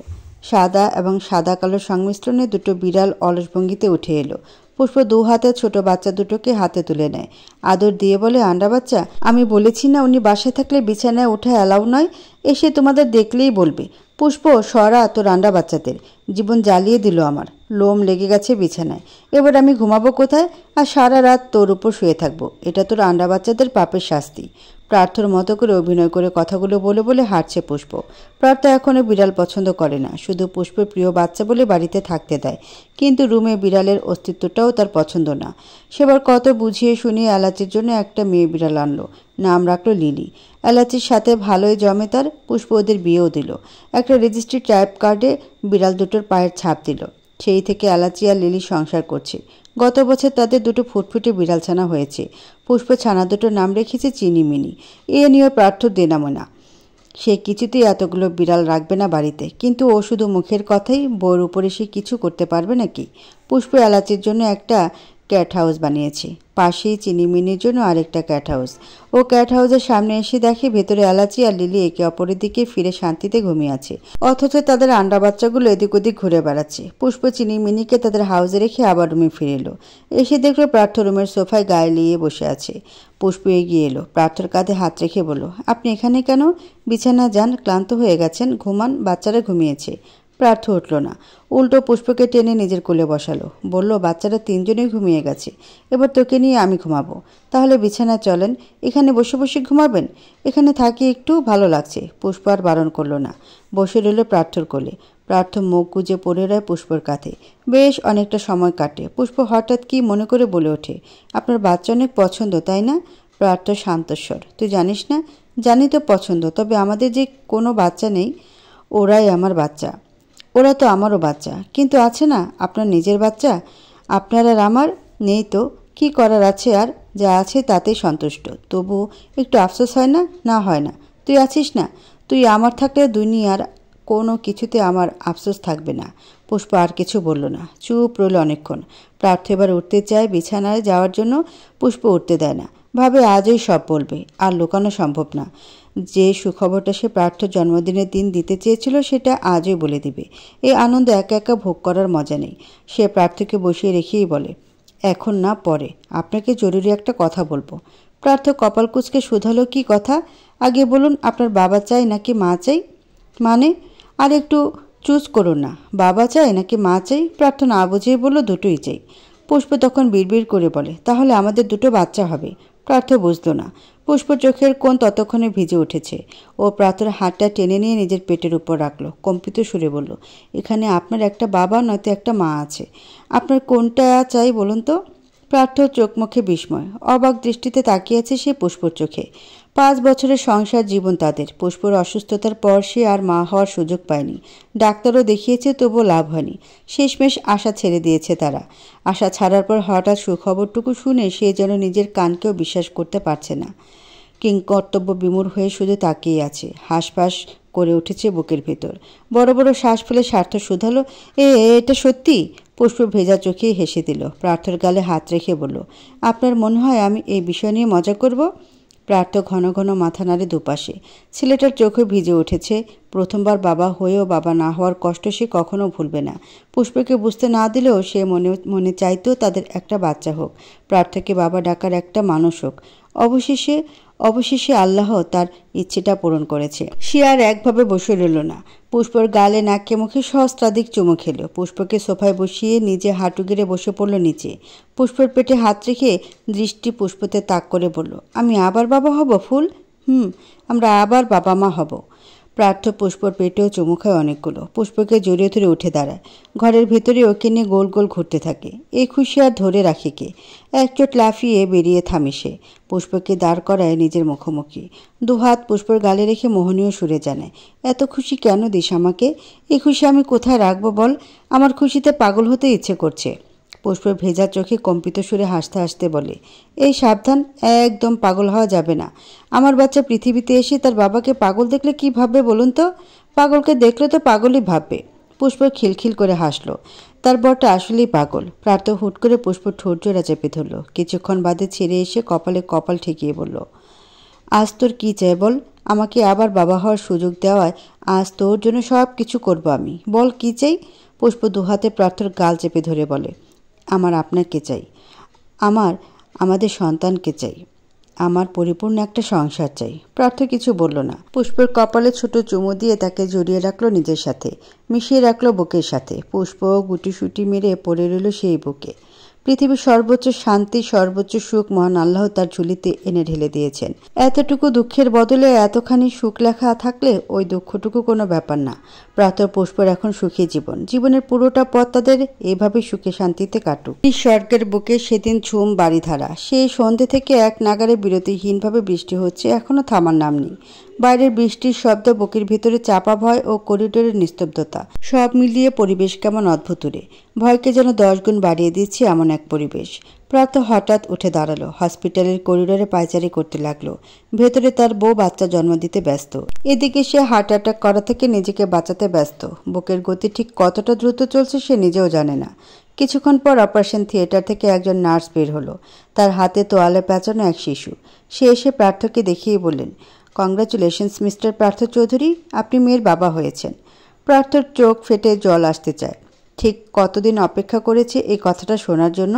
সাদা এবং সাদা কালো সংমিশ্রণে দুটো বিড়াল অলস ভঙ্গিতে উঠে এলো। পুষ্প 2 হাতে ছোট বাচ্চা দুটোকে হাতে তুলে নেয়। আদর দিয়ে বলে, আন্ডা বাচ্চা, আমি বলেছি না উনি বাসায় থাকলে বিছানায় ওঠা অ্যালাউ নয়? এসে তোমাদের দেখলেই বলবে। পুষ্প, সরা তোর আন্ডা বাচ্চাদের। জীবন জ্বালিয়ে দিল আমার। লোম লেগে গেছে বিছানায়। এবার আমি ঘুমাবো কোথায়? আর সারা রাত তোর উপর শুয়ে থাকবো। এটা তোর আন্ডা বাচ্চাদের পাপের শাস্তি। প্রার্থর মতো করে অভিনয় করে কথাগুলো বলে বলে হাঁটছে পুষ্প। প্রার্থ এখনও বিড়াল পছন্দ করে না, শুধু পুষ্পের প্রিয় বাচ্চা বলে বাড়িতে থাকতে দেয়। কিন্তু রুমে বিড়ালের অস্তিত্বটাও তার পছন্দ না। সেবার কত বুঝিয়ে শুনিয়ে এলাচির জন্য একটা মেয়ে বিড়াল আনলো। নাম রাখলো লিলি। এলাচির সাথে ভালোই জমে তার। পুষ্প ওদের বিয়েও দিল। একটা রেজিস্ট্রি টাইপ কার্ডে বিড়াল দুটোর পায়ের ছাপ দিল। সেই থেকে এলাচি আর লিলি সংসার করছে। গত বছর তাদের দুটো ফুটফুটে বিড়াল ছানা হয়েছে। পুষ্প ছানা দুটোর নাম রেখেছে চিনিমিনি। এ নিয়ে প্রার্থ দেনামনা। সে কিছুতেই এতগুলো বিড়াল রাখবে না বাড়িতে, কিন্তু ও শুধু মুখের কথাই। বউর উপরে সে কিছু করতে পারবে নাকি? পুষ্প এলাচির জন্য একটা ক্যাট হাউস বানিয়েছে, পাশেই চিনিমিনির জন্য আরেকটা ক্যাট হাউস। ও ক্যাট হাউসের সামনে এসে দেখে ভেতরে এলাচি আর লিলি একে অপরের দিকে ফিরে শান্তিতে ঘুমিয়ে আছে, অথচ তাদের আন্ডা বাচ্চাগুলো এদিক ওদিক ঘুরে বেড়াচ্ছে। পুষ্প চিনিমিনিকে তাদের হাউসে রেখে আবার রুমে ফিরে এলো। এসে দেখলো প্রার্থ রুমের সোফায় গায়ে লিয়ে বসে আছে। পুষ্প এগিয়ে এলো, প্রার্থর কাঁধে হাত রেখে বলল, আপনি এখানে কেন? বিছানা যান, ক্লান্ত হয়ে গেছেন, ঘুমান, বাচ্চারা ঘুমিয়েছে। প্রার্থ উঠল না, উল্টো পুষ্পকে টেনে নিজের কোলে বসালো। বলল, বাচ্চারা 3 জনেই ঘুমিয়ে গেছে, এবার তোকে নিয়ে আমি ঘুমাবো। তাহলে বিছানা চলেন। এখানে বসে বসে ঘুমাবেন? এখানে থাকি, একটু ভালো লাগছে। পুষ্প আর বারণ করলো না, বসে রইল প্রার্থর কোলে। প্রার্থ মুখ গুজে পড়ে রয় পুষ্পর কাঁধে। বেশ অনেকটা সময় কাটে। পুষ্প হঠাৎ কি মনে করে বলে ওঠে, আপনার বাচ্চা অনেক পছন্দ, তাই না? প্রার্থ শান্তস্বর, তুই জানিস না? জানি তো পছন্দ, তবে আমাদের যে কোনো বাচ্চা নেই, ওরাই আমার বাচ্চা। ওরা তো আমারও বাচ্চা, কিন্তু আছে না আপনার নিজের বাচ্চা। আপনার আর আমার নেই তো কি করার আছে? আর যা আছে তাতেই সন্তুষ্ট। তবু একটু আফসোস হয় না? না, হয় না। তুই আছিস না? তুই আমার থাকলে দুনিয়ার কোনো কিছুতে আমার আফসোস থাকবে না। পুষ্প আর কিছু বলল না, চুপ রইল অনেকক্ষণ। প্রার্থ এবার উঠতে চায় বিছানায় যাওয়ার জন্য, পুষ্প উঠতে দেয় না। ভাবে আজই সব বলবে, আর লুকানো সম্ভব না। যে সুখবরটা সে প্রার্থর জন্মদিনের দিন দিতে চেয়েছিল সেটা আজই বলে দিবে। এই আনন্দ একা একা ভোগ করার মজা নেই। সে প্রার্থকে বসিয়ে রেখেই বলে, এখন না, পরে আপনাকে জরুরি একটা কথা বলবো। প্রার্থ কপাল কুঁচকে শুধালো, কি কথা? আগে বলুন, আপনার বাবা চাই নাকি মা চাই? মানে? আর একটু চুজ করুন না, বাবা চাই নাকি মা চাই? প্রার্থ না বুঝেই বলল, দুটোই চাই। পুষ্প তখন বিড়বিড় করে বলে, তাহলে আমাদের দুটো বাচ্চা হবে। প্রার্থ বুঝল না। পুষ্প চোখের কোণ ততক্ষণে ভিজে উঠেছে। ও প্রার্থর হাতটা টেনে নিয়ে নিজের পেটের উপর রাখলো, কম্পিত সুরে বলল, এখানে আপনার একটা বাবা নয়তো একটা মা আছে। আপনার কোনটা চাই বলুন তো? প্রার্থ চোখ মুখে বিস্ময়, অবাক দৃষ্টিতে তাকিয়ে আছে সে পুষ্পর চোখে। 5 বছরের সংসার জীবন তাদের। পুষ্পর অসুস্থতার পর সে আর মা হওয়ার সুযোগ পায়নি। ডাক্তারও দেখিয়েছে, তবুও লাভ হয়নি। শেষমেশ আশা ছেড়ে দিয়েছে তারা। আশা ছাড়ার পর হঠাৎ সুখবরটুকু শুনে সে যেন নিজের কানকেও বিশ্বাস করতে পারছে না। কিংকর্তব্য বিমূঢ় হয়ে শুধু তাকিয়ে আছে। হাঁসফাঁস করে উঠেছে বুকের ভেতর। বড় বড় শ্বাস ফেলে স্বার্থ শুধালো, এটা সত্যি? পুষ্প ভেজা চোখেই হেসে দিল। প্রার্থর গালে হাত রেখে বলল, আপনার মনে হয় আমি এই বিষয় নিয়ে মজা করব? প্রার্থ ঘন ঘন মাথা নাড়ে দুপাশে। ছেলেটার চোখে ভিজে উঠেছে। প্রথমবার বাবা হয়েও বাবা না হওয়ার কষ্ট সে কখনো ভুলবে না। পুষ্পকে বুঝতে না দিলেও সে মনে মনে চাইতো তাদের একটা বাচ্চা হোক, প্রার্থকে বাবা ডাকার একটা মানুষ হোক। অবশেষে আল্লাহ তার ইচ্ছেটা পূরণ করেছে। সে আর একভাবে বসে রইল না। পুষ্পর গালে নাকে মুখে সহস্রাধিক চুমু খেল। পুষ্পকে সোফায় বসিয়ে নিজে হাঁটু গেড়ে বসে পড়ল নিচে। পুষ্পর পেটে হাত রেখে দৃষ্টি পুষ্পতে তাক করে বলল, আমি আবার বাবা হব ফুল? আমরা আবার বাবা মা হব। প্রার্থ পুষ্পর পেটেও চুমু খায় অনেকগুলো। পুষ্পকে জড়িয়ে ধরে উঠে দাঁড়ায়। ঘরের ভেতরে ওকে নিয়ে গোল গোল ঘুরতে থাকে। এই খুশি আর ধরে রাখে কে? এক চোট লাফিয়ে বেরিয়ে থামে সে। পুষ্পকে দাঁড় করায় নিজের মুখোমুখি। দুহাত পুষ্পর গালে রেখে মোহনীয় সুরে জানায়, এত খুশি কেন দিস আমাকে? এই খুশি আমি কোথায় রাখবো বল? আমার খুশিতে পাগল হতে ইচ্ছে করছে। পুষ্প ভেজা চোখে কম্পিত সুরে হাসতে হাসতে বলে, এই সাবধান, একদম পাগল হওয়া যাবে না। আমার বাচ্চা পৃথিবীতে এসে তার বাবাকে পাগল দেখলে কি ভাববে বলুন তো? পাগলকে দেখলে তো পাগলই ভাববে। পুষ্প খিলখিল করে হাসল। তার বরটা আসলেই পাগল। প্রার্থ হুট করে পুষ্প ঠোঁট জোড়া চেপে ধরল। কিছুক্ষণ বাদে ছেড়ে এসে কপালে কপাল ঠেকিয়ে বলল, আজ তোর কি চাই বল? আমাকে আবার বাবা হওয়ার সুযোগ দেওয়ায় আজ তোর জন্য সব কিছু করবো আমি। বল কি চাই? পুষ্প দুহাতে প্রার্থর গাল চেপে ধরে বলে, আমার আপনাকে চাই, আমাদের সন্তানকে চাই, আমার পরিপূর্ণ একটা সংসার চাই। প্রার্থ কিছু বলল না। পুষ্পের কপালে ছোট চুমু দিয়ে তাকে জড়িয়ে রাখলো নিজের সাথে, মিশিয়ে রাখলো বুকের সাথে। পুষ্প গুটিসুটি মেরে পড়ে রইল সেই বুকে। পৃথিবীর সর্বোচ্চ শান্তি, সর্বোচ্চ সুখ মহান আল্লাহ তার ঝুলিতে এনে ঢেলে দিয়েছেন। এতটুকু দুঃখের বদলে এতখানি সুখ লেখা থাকলে ওই দুঃখটুকু কোনো ব্যাপার না। প্রাতঃ পুষ্পর এখন সুখী জীবন। জীবনের পুরোটা পথ তাদের এইভাবে সুখে শান্তিতে কাটুক। স্বর্গের বুকে সেদিন ঝুম বাড়িধারা। সেই সন্ধ্যে থেকে এক নাগারে বিরতিহীনভাবে বৃষ্টি হচ্ছে, এখনো থামার নাম নেই। বাইরের বৃষ্টির শব্দ, বুকের ভিতরে চাপা ভয় ও করিডোরের নিস্তব্ধতা, সব মিলিয়ে পরিবেশ কেমন অদ্ভুতুরে। ভয়কে যেন 10 গুণ বাড়িয়ে দিচ্ছে এমন এক পরিবেশ। প্রাতঃ হঠাৎ উঠে দাঁড়ালো। হসপিটালের করিডোরে পায়চারি করতে লাগলো। ভেতরে তার বউ বাচ্চা জন্ম দিতে ব্যস্ত। এদিকে সে হার্ট অ্যাটাক করা থেকে নিজেকে বাঁচাতে ব্যস্ত। বুকের গতি ঠিক কতটা দ্রুত চলছে সে নিজেও জানে না। কিছুক্ষণ পর অপারেশন থিয়েটার থেকে একজন নার্স বের হলো। তার হাতে তোয়ালে পেঁচানো এক শিশু। সে এসে প্রার্থকে দেখিয়ে বললেন, কংগ্রাচুলেশনস মিস্টার পার্থ চৌধুরী, আপনি মেয়ের বাবা হয়েছেন। পার্থর চোখ ফেটে জল আসতে চায়। ঠিক কতদিন অপেক্ষা করেছে এই কথাটা শোনার জন্য।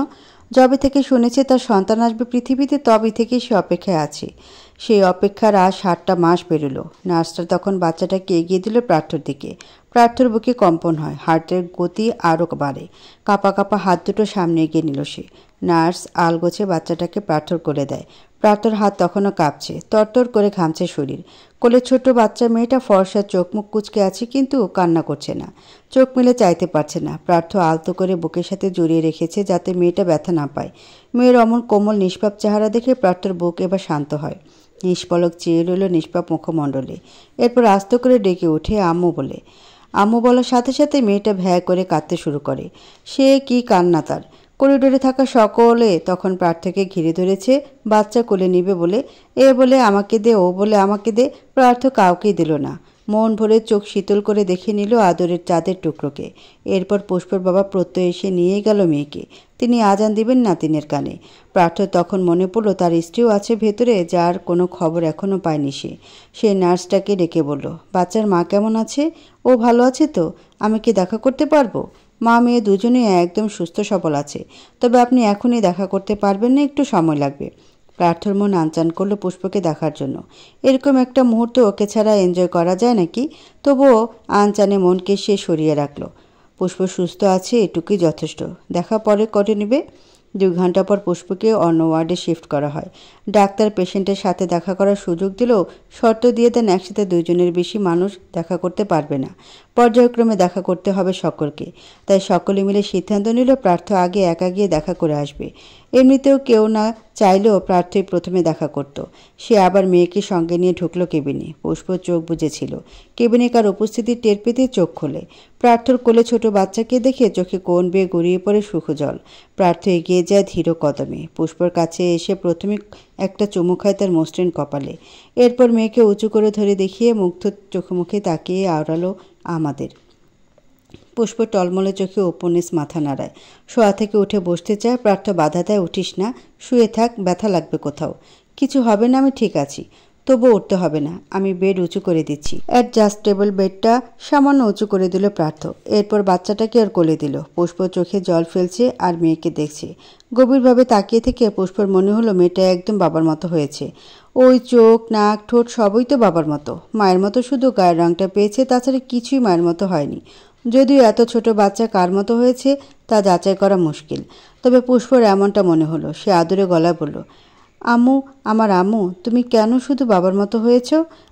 যবে থেকে শুনেছে তার সন্তান আসবে পৃথিবীতে, তবে থেকেই সে অপেক্ষায় আছে। সেই অপেক্ষার আজ 7টা মাস পেরোলো। নার্সটা তখন বাচ্চাটাকে এগিয়ে দিল প্রার্থর দিকে। প্রার্থর বুকে কম্পন হয়, হার্টের গতি আরও বাড়ে। কাঁপা কাঁপা হাত দুটো সামনে এগিয়ে নিল সে। নার্স আলগোছে বাচ্চাটাকে প্রার্থর কোলে দেয়। প্রার্থর হাত তখনও কাঁপছে, তরতর করে ঘামছে শরীর। কোলে ছোট বাচ্চা মেয়েটা ফর্সা, চোখ মুখ কুঁচকে আছে, কিন্তু কান্না করছে না, চোখ মেলে চাইতে পারছে না। প্রার্থ আলতো করে বুকের সাথে জড়িয়ে রেখেছে যাতে মেয়েটা ব্যথা না পায়। মেয়ের অমন কোমল নিষ্পাপ চেহারা দেখে প্রার্থর বুক এবার শান্ত হয়। নিষ্পলক চেয়ে রইল নিষ্পাপ মুখমণ্ডলে। এরপর আস্ত করে ডেকে ওঠে আম্মু বলে। আম্মু বলার সাথে সাথে মেয়েটা ভ্যা করে কাঁদতে শুরু করে। সে কি কান্না তার! করিডোরে থাকা সকলে তখন প্রার্থকে ঘিরে ধরেছে বাচ্চা কোলে নিবে বলে। এ বলে আমাকে দে, ও বলে আমাকে দে। প্রার্থ কাউকেই দিল না। মন ভরে চোখ শীতল করে দেখে নিল আদরের চাঁদের টুকরোকে। এরপর পুষ্পর বাবা প্রত্যয় এসে নিয়ে গেল মেয়েকে। তিনি আজান দিবেন নাতিনের কানে। পার্থ তখন মনে পড়ল তার স্ত্রীও আছে ভেতরে, যার কোনো খবর এখনও পায়নি সে। সে নার্সটাকে ডেকে বলল, বাচ্চার মা কেমন আছে? ও ভালো আছে তো? আমি কি দেখা করতে পারবো? মা মেয়ে দুজনেই একদম সুস্থ সবল আছে, তবে আপনি এখনই দেখা করতে পারবেন না, একটু সময় লাগবে। পার্থর মন আনচান করলো পুষ্পকে দেখার জন্য। এরকম একটা মুহূর্ত ওকে ছাড়া এনজয় করা যায় নাকি? তবুও আনচানে মনকে সে সরিয়ে রাখলো। পুষ্প সুস্থ আছে, এটুকুই যথেষ্ট। দেখা পরে করে নেবে। 2 ঘন্টা পর পুষ্পকে অন্য ওয়ার্ডে শিফট করা হয়। ডাক্তার পেশেন্টের সাথে দেখা করার সুযোগ দিলেও শর্ত দিয়ে দেন একসাথে 2 জনের বেশি মানুষ দেখা করতে পারবে না। পর্যায়ক্রমে দেখা করতে হবে সকলকে। তাই সকলে মিলে সিদ্ধান্ত নিল পার্থ আগে একা গিয়ে দেখা করে আসবে। এমনিতেও কেউ না চাইলেও পার্থই প্রথমে দেখা করত। সে আবার মেয়েকে সঙ্গে নিয়ে ঢুকলো কেবিনে। পুষ্প চোখ বুজেছিল। কেবিনে কার উপস্থিতি টের পেতে চোখ খোলে। পার্থর কোলে ছোট বাচ্চাকে দেখে চোখে কোণ বেয়ে গড়িয়ে পড়ে সুখজল। পার্থ এগিয়ে যায় ধীর কদমে। পুষ্পর কাছে এসে প্রথমে একটা চুমু খায় তার মসৃণ কপালে। এরপর মেয়েকে উঁচু করে ধরে দেখিয়ে মুগ্ধ চোখে মুখে তাকিয়ে আওড়ালো আমাদের। পুষ্প টলমলে চোখে উপন্যাস মাথা নাড়ায়। শোয়া থেকে উঠে বসতে চায়। পার্থ বাধা দেয়, উঠিস না, শুয়ে থাক, ব্যথা লাগবে কোথাও। কিছু হবে না, আমি ঠিক আছি। তবু উঠতে হবে না, আমি বেড উঁচু করে দিচ্ছি। অ্যাডজাস্টেবল বেডটা সামান্য উঁচু করে দিল পার্থ। এরপর বাচ্চাটাকে আর কোলে দিল। পুষ্প চোখে জল ফেলছে আর মেয়েকে দেখছে। গভীরভাবে তাকিয়ে থেকে পুষ্পর মনে হলো মেয়েটা একদম বাবার মতো হয়েছে। ওই চোখ, নাক, ঠোঁট সবই তো বাবার মতো। মায়ের মতো শুধু গায়ের রঙটা পেয়েছে, তাছাড়া কিছুই মায়ের মতো হয়নি। যদিও এত ছোট বাচ্চা কার মতো হয়েছে তা যাচাই করা মুশকিল, তবে পুষ্পর এমনটা মনে হলো। সে আদরে গলায় বলল, আম্মু, আমার আম্মু, তুমি কেন শুধু বাবার মতো হয়েছ?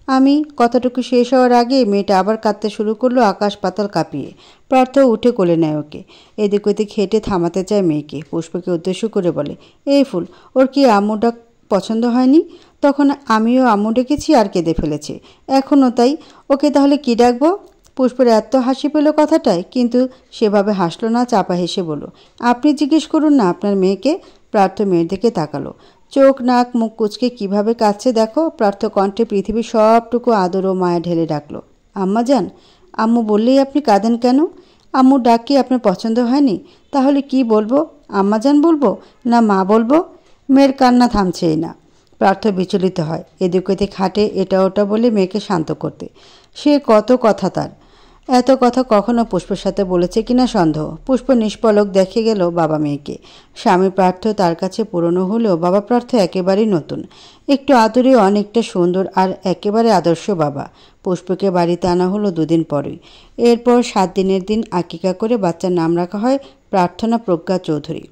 আমি কথাটুকু শেষ হওয়ার আগে মেয়েটা আবার কাঁদতে শুরু করলো আকাশ পাতাল কাঁপিয়ে। পার্থ উঠে কোলে নেয় ওকে। এদিক ওদিক হেঁটে থামাতে চায় মেয়েকে। পুষ্পকে উদ্দেশ্য করে বলে, এই ফুল, ওর কি আম্মু ডাক পছন্দ হয়নি? তখন আমিও আম্মু ডেকেছি আর কেঁদে ফেলেছে। এখনও তাই। ওকে তাহলে কি ডাকবো? পুষ্পের এত হাসি পেল কথাটায়, কিন্তু সেভাবে হাসলো না, চাপা হেসে বলল, আপনি জিজ্ঞেস করুন না আপনার মেয়েকে। পার্থ মেয়ের দিকে তাকালো। চোখ, নাক, মুখ কুচকে কিভাবে কাঁদছে দেখো। পার্থ কণ্ঠে পৃথিবীর সবটুকু আদর ও মায়া ঢেলে ডাকলো, আম্মা যান। আম্মু বললেই আপনি কাঁদেন কেন? আম্মু ডাক কি আপনার পছন্দ হয়নি? তাহলে কি বলবো? আম্মা যান বলবো না মা বলবো? মেয়ের কান্না থামছেই না। পার্থ বিচলিত হয়। এদিক ওদিক হাঁটে, এটা ওটা বলে মেয়েকে শান্ত করতে। সে কত কথা তার। এত কথা কখনো পুষ্পের সাথে বলেছে কিনা সন্দেহ। পুষ্প নিষ্পলক দেখে গেল বাবা মেয়েকে। স্বামী পার্থ তার কাছে পুরনো হলেও বাবা পার্থ একেবারেই নতুন। একটু আদরে, অনেকটা সুন্দর আর একেবারে আদর্শ বাবা। পুষ্পকে বাড়িতে আনা হলো 2 দিন পরেই। এরপর 7 দিনের দিন আকিকা করে বাচ্চার নাম রাখা হয় প্রার্থনা প্রজ্ঞা চৌধুরী।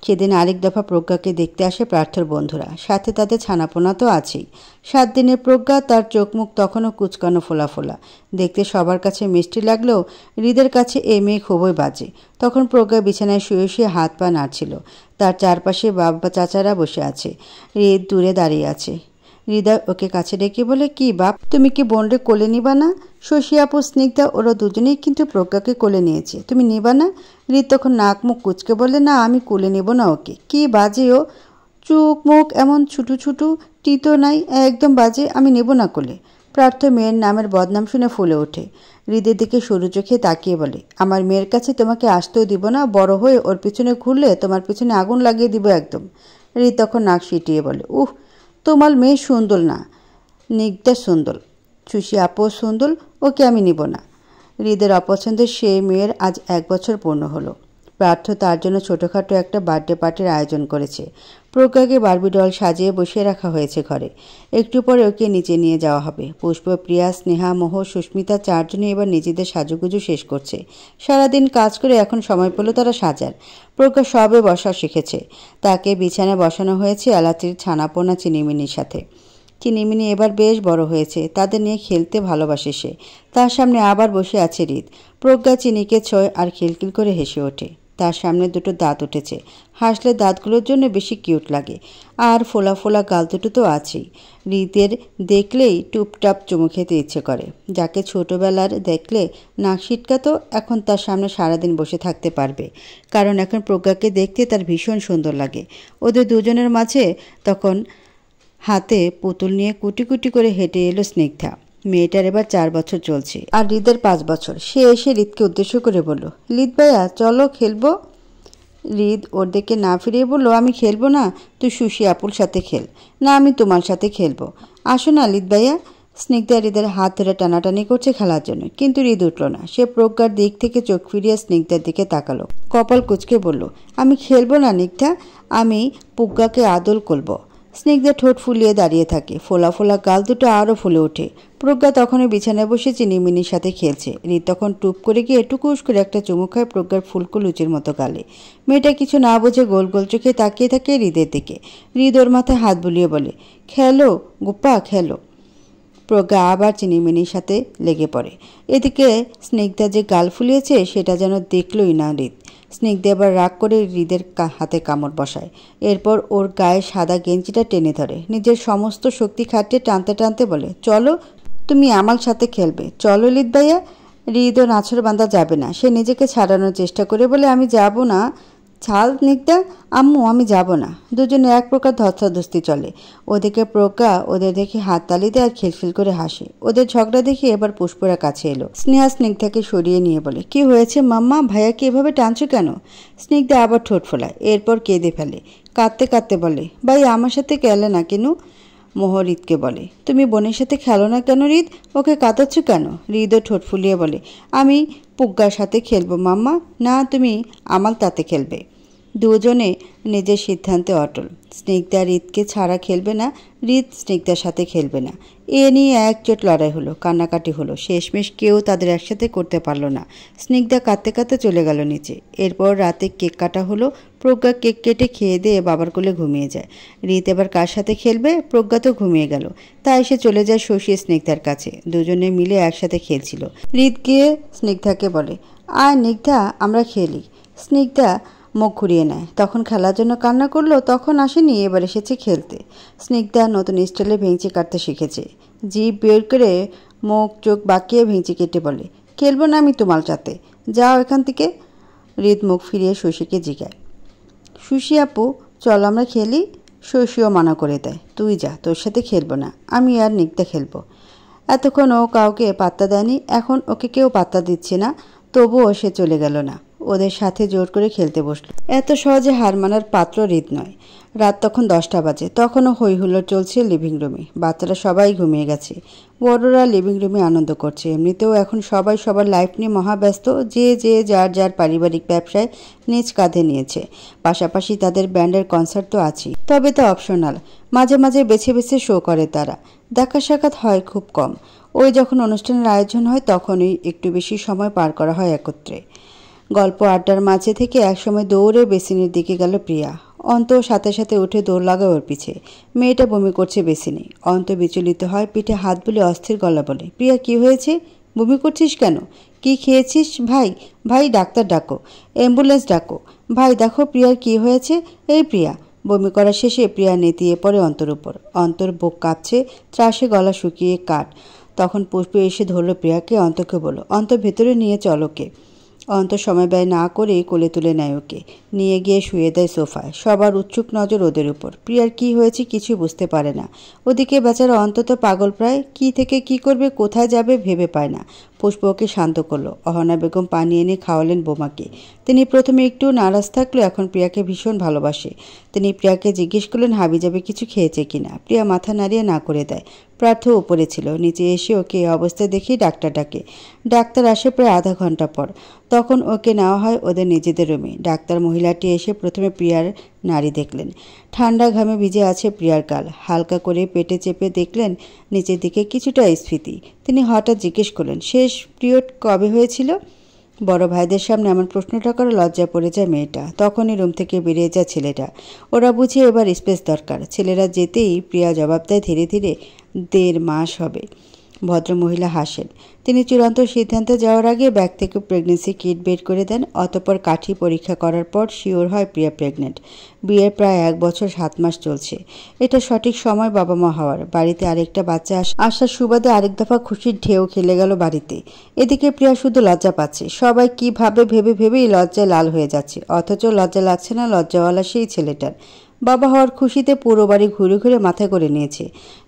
সেদিন আরেক দফা প্রজ্ঞাকে দেখতে আসে পার্থর বন্ধুরা, সাথে তাদের ছানাপোনা তো আছেই। 7 দিনের প্রজ্ঞা, তার চোখ মুখ তখনও কুচকানো ফোলা ফোলা। দেখতে সবার কাছে মিষ্টি লাগলেও হৃদের কাছে এই মেয়ে খুবই বাজে। তখন প্রজ্ঞা বিছানায় শুয়ে শুয়ে হাত পা নাড়ছিল। তার চারপাশে বাবা চাচারা বসে আছে। হৃদ দূরে দাঁড়িয়ে আছে। হৃদয় ওকে কাছে ডেকে বলে, কি বাপ, তুমি কি বোনরে কোলে নিবা না? শশী আপু, স্নিগ্ধা, ওরা দুজনেই কিন্তু প্রজ্ঞাকে কোলে নিয়েছে, তুমি নিবা না? হৃদ তখন নাক মুখ কুচকে বলে, না, আমি কোলে নেব না ওকে। কি বাজে ও, চোখ মুখ এমন ছুটু ছুটু, টিতো নাই, একদম বাজে, আমি নেব না কোলে। পার্থ মেয়ের নামের বদনাম শুনে ফুলে ওঠে। হৃদের দিকে সরু চোখে তাকিয়ে বলে, আমার মেয়ের কাছে তোমাকে আসতেও দিব না, বড় হয়ে ওর পিছনে ঘুরলে তোমার পিছনে আগুন লাগিয়ে দিব একদম। হৃদ তখন নাক সিটিয়ে বলে, উহ, তোমার মেয়ে সুন্দর না, নিগ্ধা সুন্দর, শশী আপু সুন্দর, ওকে আমি নিব না। হৃদের অপছন্দের সেই মেয়ের আজ 1 বছর পূর্ণ হলো। পার্থ তার জন্য ছোটোখাটো একটা বার্থডে পার্টির আয়োজন করেছে। প্রজ্ঞাকে বারবি ডল সাজিয়ে বসিয়ে রাখা হয়েছে ঘরে। একটু পরে ওকে নিচে নিয়ে যাওয়া হবে। পুষ্প, প্রিয়া, স্নেহা, মোহ, সুস্মিতা 4 জনই এবার নিজেদের সাজুগুজু শেষ করছে। সারাদিন কাজ করে এখন সময় পেল তারা সাজার। প্রজ্ঞা সবে বসা শিখেছে। তাকে বিছানায় বসানো হয়েছে এলাচির ছানাপোনা চিনিমিনির সাথে। চিনিমিনি এবার বেশ বড় হয়েছে, তাদের নিয়ে খেলতে ভালোবাসে সে। তার সামনে আবার বসে আছে হৃদ। প্রজ্ঞা চিনিকে ছয় আর খিলখিল করে হেসে ওঠে। তার সামনে 2টো দাঁত উঠেছে। হাসলে দাঁতগুলোর জন্য বেশি কিউট লাগে। আর ফোলা ফোলা গাল দুটো তো আছেই। হৃদের দেখলেই টুপটাপ চুমু খেতে ইচ্ছে করে। যাকে ছোটবেলার দেখলে নাক সিটকাতো, এখন তার সামনে সারাদিন বসে থাকতে পারবে। কারণ এখন প্রজ্ঞাকে দেখতে তার ভীষণ সুন্দর লাগে। ওদের দুজনের মাঝে তখন হাতে পুতুল নিয়ে কুটি কুটি করে হেঁটে এলো স্নিগ্ধা। মেয়েটার এবার 4 বছর চলছে আর হৃদের 5 বছর। সে এসে হৃদকে উদ্দেশ্য করে বলল, হৃদ ভাইয়া চলো খেলবো। হৃদ ওর দিকে না ফিরিয়ে বলল, আমি খেলবো না, তুই সুশি আপুর সাথে খেল। না, আমি তোমার সাথে খেলবো। আসো না হৃদ ভাইয়া। স্নিগ্ধা হৃদের হাত ধরে টানাটানি করছে খেলার জন্য, কিন্তু হৃদ উঠল না। সে প্রজ্ঞার দিক থেকে চোখ ফিরিয়ে স্নিগ্ধার দিকে তাকালো, কপাল কুঁচকে বলল, আমি খেলবো না নিগ্ধা, আমি প্রজ্ঞাকে আদল করবো। স্নিগ্ধা ঠোঁট ফুলিয়ে দাঁড়িয়ে থাকে, ফোলা ফোলা গাল দুটো আরও ফুলে ওঠে। প্রজ্ঞা তখনই বিছানায় বসে চিনিমিনির সাথে খেলছে। হৃদ তখন টুপ করে গিয়ে টুকুস করে একটা চুমু খায় প্রজ্ঞার ফুলকো লুচির মতো গালে। মেয়েটা কিছু না বুঝে গোল গোল চোখে তাকিয়ে থাকে হৃদের দিকে। হৃদ ওর মাথায় হাত বুলিয়ে বলে, খেলো গোপা খেলো। প্রজ্ঞা আবার চিনিমিনির সাথে লেগে পড়ে। এদিকে স্নিগ্ধা যে গাল ফুলিয়েছে সেটা যেন দেখলই না হৃদ। স্নিগ্ধা এবার রাগ করে হৃদের হাতে কামড় বসায়। এরপর ওর গায়ে সাদা গেঞ্জিটা টেনে ধরে, নিজের সমস্ত শক্তি খাটিয়ে টানতে টানতে বলে, চলো তুমি আমার সাথে খেলবে, চলো হৃদ ভাইয়া। হৃদও নাছর বাঁধা যাবে না। সে নিজেকে ছাড়ানোর চেষ্টা করে বলে, আমি যাব না। ছাল নিগ্ধা, আম্মু আমি যাব না। দুজনে এক প্রকার ধস্তাধস্তি চলে। ওদিকে প্রজ্ঞা ওদের দেখে হাততালি দেয় আর খিলখিল করে হাসে। ওদের ঝগড়া দেখে এবার পুষ্পরা কাছে এলো। স্নেহা স্নিগ্ধাকে সরিয়ে নিয়ে বলে, কি হয়েছে মাম্মা, ভাইয়াকে এভাবে টানছো কেন? স্নিগ্ধা আবার ঠোঁট ফোলায়, এরপর কেঁদে ফেলে। কাঁদতে কাঁদতে বলে, ভাই আমার সাথে খেলে না কেন? মোহ হৃদকে বলে, তুমি বোনের সাথে খেলো না কেন হৃদ, ওকে কাঁদাচ্ছ কেন? হৃদও ঠোঁট ফুলিয়ে বলে, আমি প্রজ্ঞার সাথে খেলবো মাম্মা। না, তুমি আমার তাতে খেলবে। দুজনে নিজের সিদ্ধান্তে অটল। স্নিগ্ধা হৃদকে ছাড়া খেলবে না, হৃদ স্নিগ্ধার সাথে খেলবে না। এ নিয়ে একজোট লড়াই হলো, কান্নাকাটি হলো। শেষমেশ কেউ তাদের একসাথে করতে পারলো না। স্নিগ্ধা কাঁদতে কাঁদতে চলে গেল নিচে। এরপর রাতে কেক কাটা হলো। প্রজ্ঞা কেক কেটে খেয়ে দিয়ে বাবার কোলে ঘুমিয়ে যায়। হৃদ এবার কার সাথে খেলবে? প্রজ্ঞা তো ঘুমিয়ে গেল, তাই সে চলে যায় শশী স্নিগ্ধার কাছে। দুজনে মিলে একসাথে খেলছিল। হৃদ গিয়ে স্নিগ্ধাকে বলে, আয় নিগ্ধা আমরা খেলি। স্নিগ্ধা মুখ ঘুরিয়ে নেয়। তখন খেলার জন্য কান্না করলো, তখন আসেনি, এবার এসেছে খেলতে। স্নিগ্ধা নতুন স্টাইলে ভেঙচি কাটতে শিখেছে। জিভ বের করে মুখ চোখ বাঁকিয়ে ভেঙচি কেটে বলে, খেলবো না আমি তোমার সাথে, যাও এখান থেকে। হৃদ মুখ ফিরিয়ে শশীকে জিগায়, সুশি আপু চল আমরা খেলি। শশীও মানা করে দেয়, তুই যা, তোর সাথে খেলবো না, আমি আর নিগ্ধা খেলবো। এতক্ষণ ও কাউকে পাত্তা দেয়নি, এখন ওকে কেউ পাত্তা দিচ্ছে না, তবুও সে চলে গেল না। ওদের সাথে জোর করে খেলতে বসলো। এত সহজে হার মানার পাত্র হৃদ নয়। রাত তখন 10টা বাজে। তখনও হই হুল্লোড় চলছে লিভিং রুমে। বাচ্চারা সবাই ঘুমিয়ে গেছে, বড়রা লিভিং রুমে আনন্দ করছে। এমনিতেও এখন সবাই সবার লাইফ নিয়ে মহাব্যস্ত। যে যে যার যার পারিবারিক ব্যবসায় নিজ কাঁধে নিয়েছে। পাশাপাশি তাদের ব্যান্ডের কনসার্ট তো আছেই, তবে তা অপশনাল। মাঝে মাঝে বেছে বেছে শো করে তারা। দেখা সাক্ষাৎ হয় খুব কম। ওই যখন অনুষ্ঠানের আয়োজন হয় তখনই একটু বেশি সময় পার করা হয় একত্রে। গল্প আড্ডার মাঝে থেকে একসময় দৌড়ে বেসিনের দিকে গেল প্রিয়া। অন্ত সাথে সাথে উঠে দৌড় লাগায় ওর পিছে। মেয়েটা বমি করছে বেসিনে। অন্ত বিচলিত হয়, পিঠে হাত বুলে অস্থির গলা বলে, প্রিয়া কি হয়েছে? বমি করছিস কেন? কি খেয়েছিস? ভাই ভাই ডাক্তার ডাকো, অ্যাম্বুলেন্স ডাকো। ভাই দেখো প্রিয়ার কি হয়েছে। এই প্রিয়া। বমি করা শেষে প্রিয়া নেতিয়ে পড়ে অন্তর উপর। অন্তর বুক কাঁপছে, ত্রাসে গলা শুকিয়ে কাঠ। তখন পুষ্প এসে ধরল প্রিয়াকে। অন্তকে বলল, অন্ত ভেতরে নিয়ে চলোকে। অন্ত সময় ব্যয় না করে কোলে তুলে নেয় ওকে, নিয়ে গিয়ে শুয়ে দেয় সোফায়। সবার উৎসুক নজর ওদের উপর। প্রিয়ার কি হয়েছে কিছু বুঝতে পারে না। ওদিকে বেচারা অন্তত পাগল প্রায়, কি থেকে কি করবে কোথায় যাবে ভেবে পায় না। পুষ্প ওকে শান্ত করলো। অহনা বেগম পানি এনে খাওয়ালেন বোমাকে। তিনি প্রথমে একটু নারাজ থাকলেও এখন প্রিয়াকে ভীষণ ভালোবাসে। তিনি প্রিয়াকে জিজ্ঞেস করলেন হাবিজাবি কিছু খেয়েছে কিনা। প্রিয়া মাথা নাড়িয়ে না করে দেয়। প্রার্থ উপরে ছিল, নিচে এসে ওকে এই অবস্থায় দেখি ডাক্তার ডাকে। ডাক্তার আসে প্রায় আধা ঘন্টা পর। তখন ওকে নেওয়া হয় ওদের নিজেদের রুমে। ডাক্তার মহিলাটি এসে প্রথমে প্রিয়ার নাড়ি দেখলেন। ঠান্ডা ঘামে ভিজে আছে প্রিয়ার গাল। হালকা করে পেটে চেপে দেখলেন নিচের দিকে কিছুটা স্ফীতি। তিনি হঠাৎ জিজ্ঞেস করলেন, শেষ পিরিয়ড কবে হয়েছিল? বড় ভাইদের সামনে এমন প্রশ্নটা করে লজ্জায় পড়ে যায় মেয়েটা। তখনই রুম থেকে বেরিয়ে যায় ছেলেটা। ওরা বুঝে এবার স্পেস দরকার। ছেলেরা যেতেই প্রিয়া জবাব দেয়, ধীরে ধীরে 1.5 মাস হবে। ভদ্রমহিলা হাসেন। তিনি চূড়ান্ত সিদ্ধান্তে যাওয়ার আগে ব্যাগ থেকে প্রেগনেন্সি কিট বের করে দেন। অতঃপর কাঠি পরীক্ষা করার পর শিওর হয় প্রিয়া প্রেগনেন্ট। বিয়ের প্রায় 1 বছর 7 মাস চলছে। এটা সঠিক সময় বাবা মা হওয়ার। বাড়িতে আরেকটা বাচ্চা আসার সুবাদে আরেক দফা খুশির ঢেউ খেলে গেল বাড়িতে। এদিকে প্রিয়া শুধু লজ্জা পাচ্ছে। সবাই কি ভাবে ভেবেই লজ্জায় লাল হয়ে যাচ্ছে। অথচ লজ্জা লাগছে না লজ্জাওয়ালা সেই ছেলেটার। বাবা হওয়ার খুশিতে পুরো বাড়ি ঘুরে ঘুরে মাথায় করে নিয়েছে।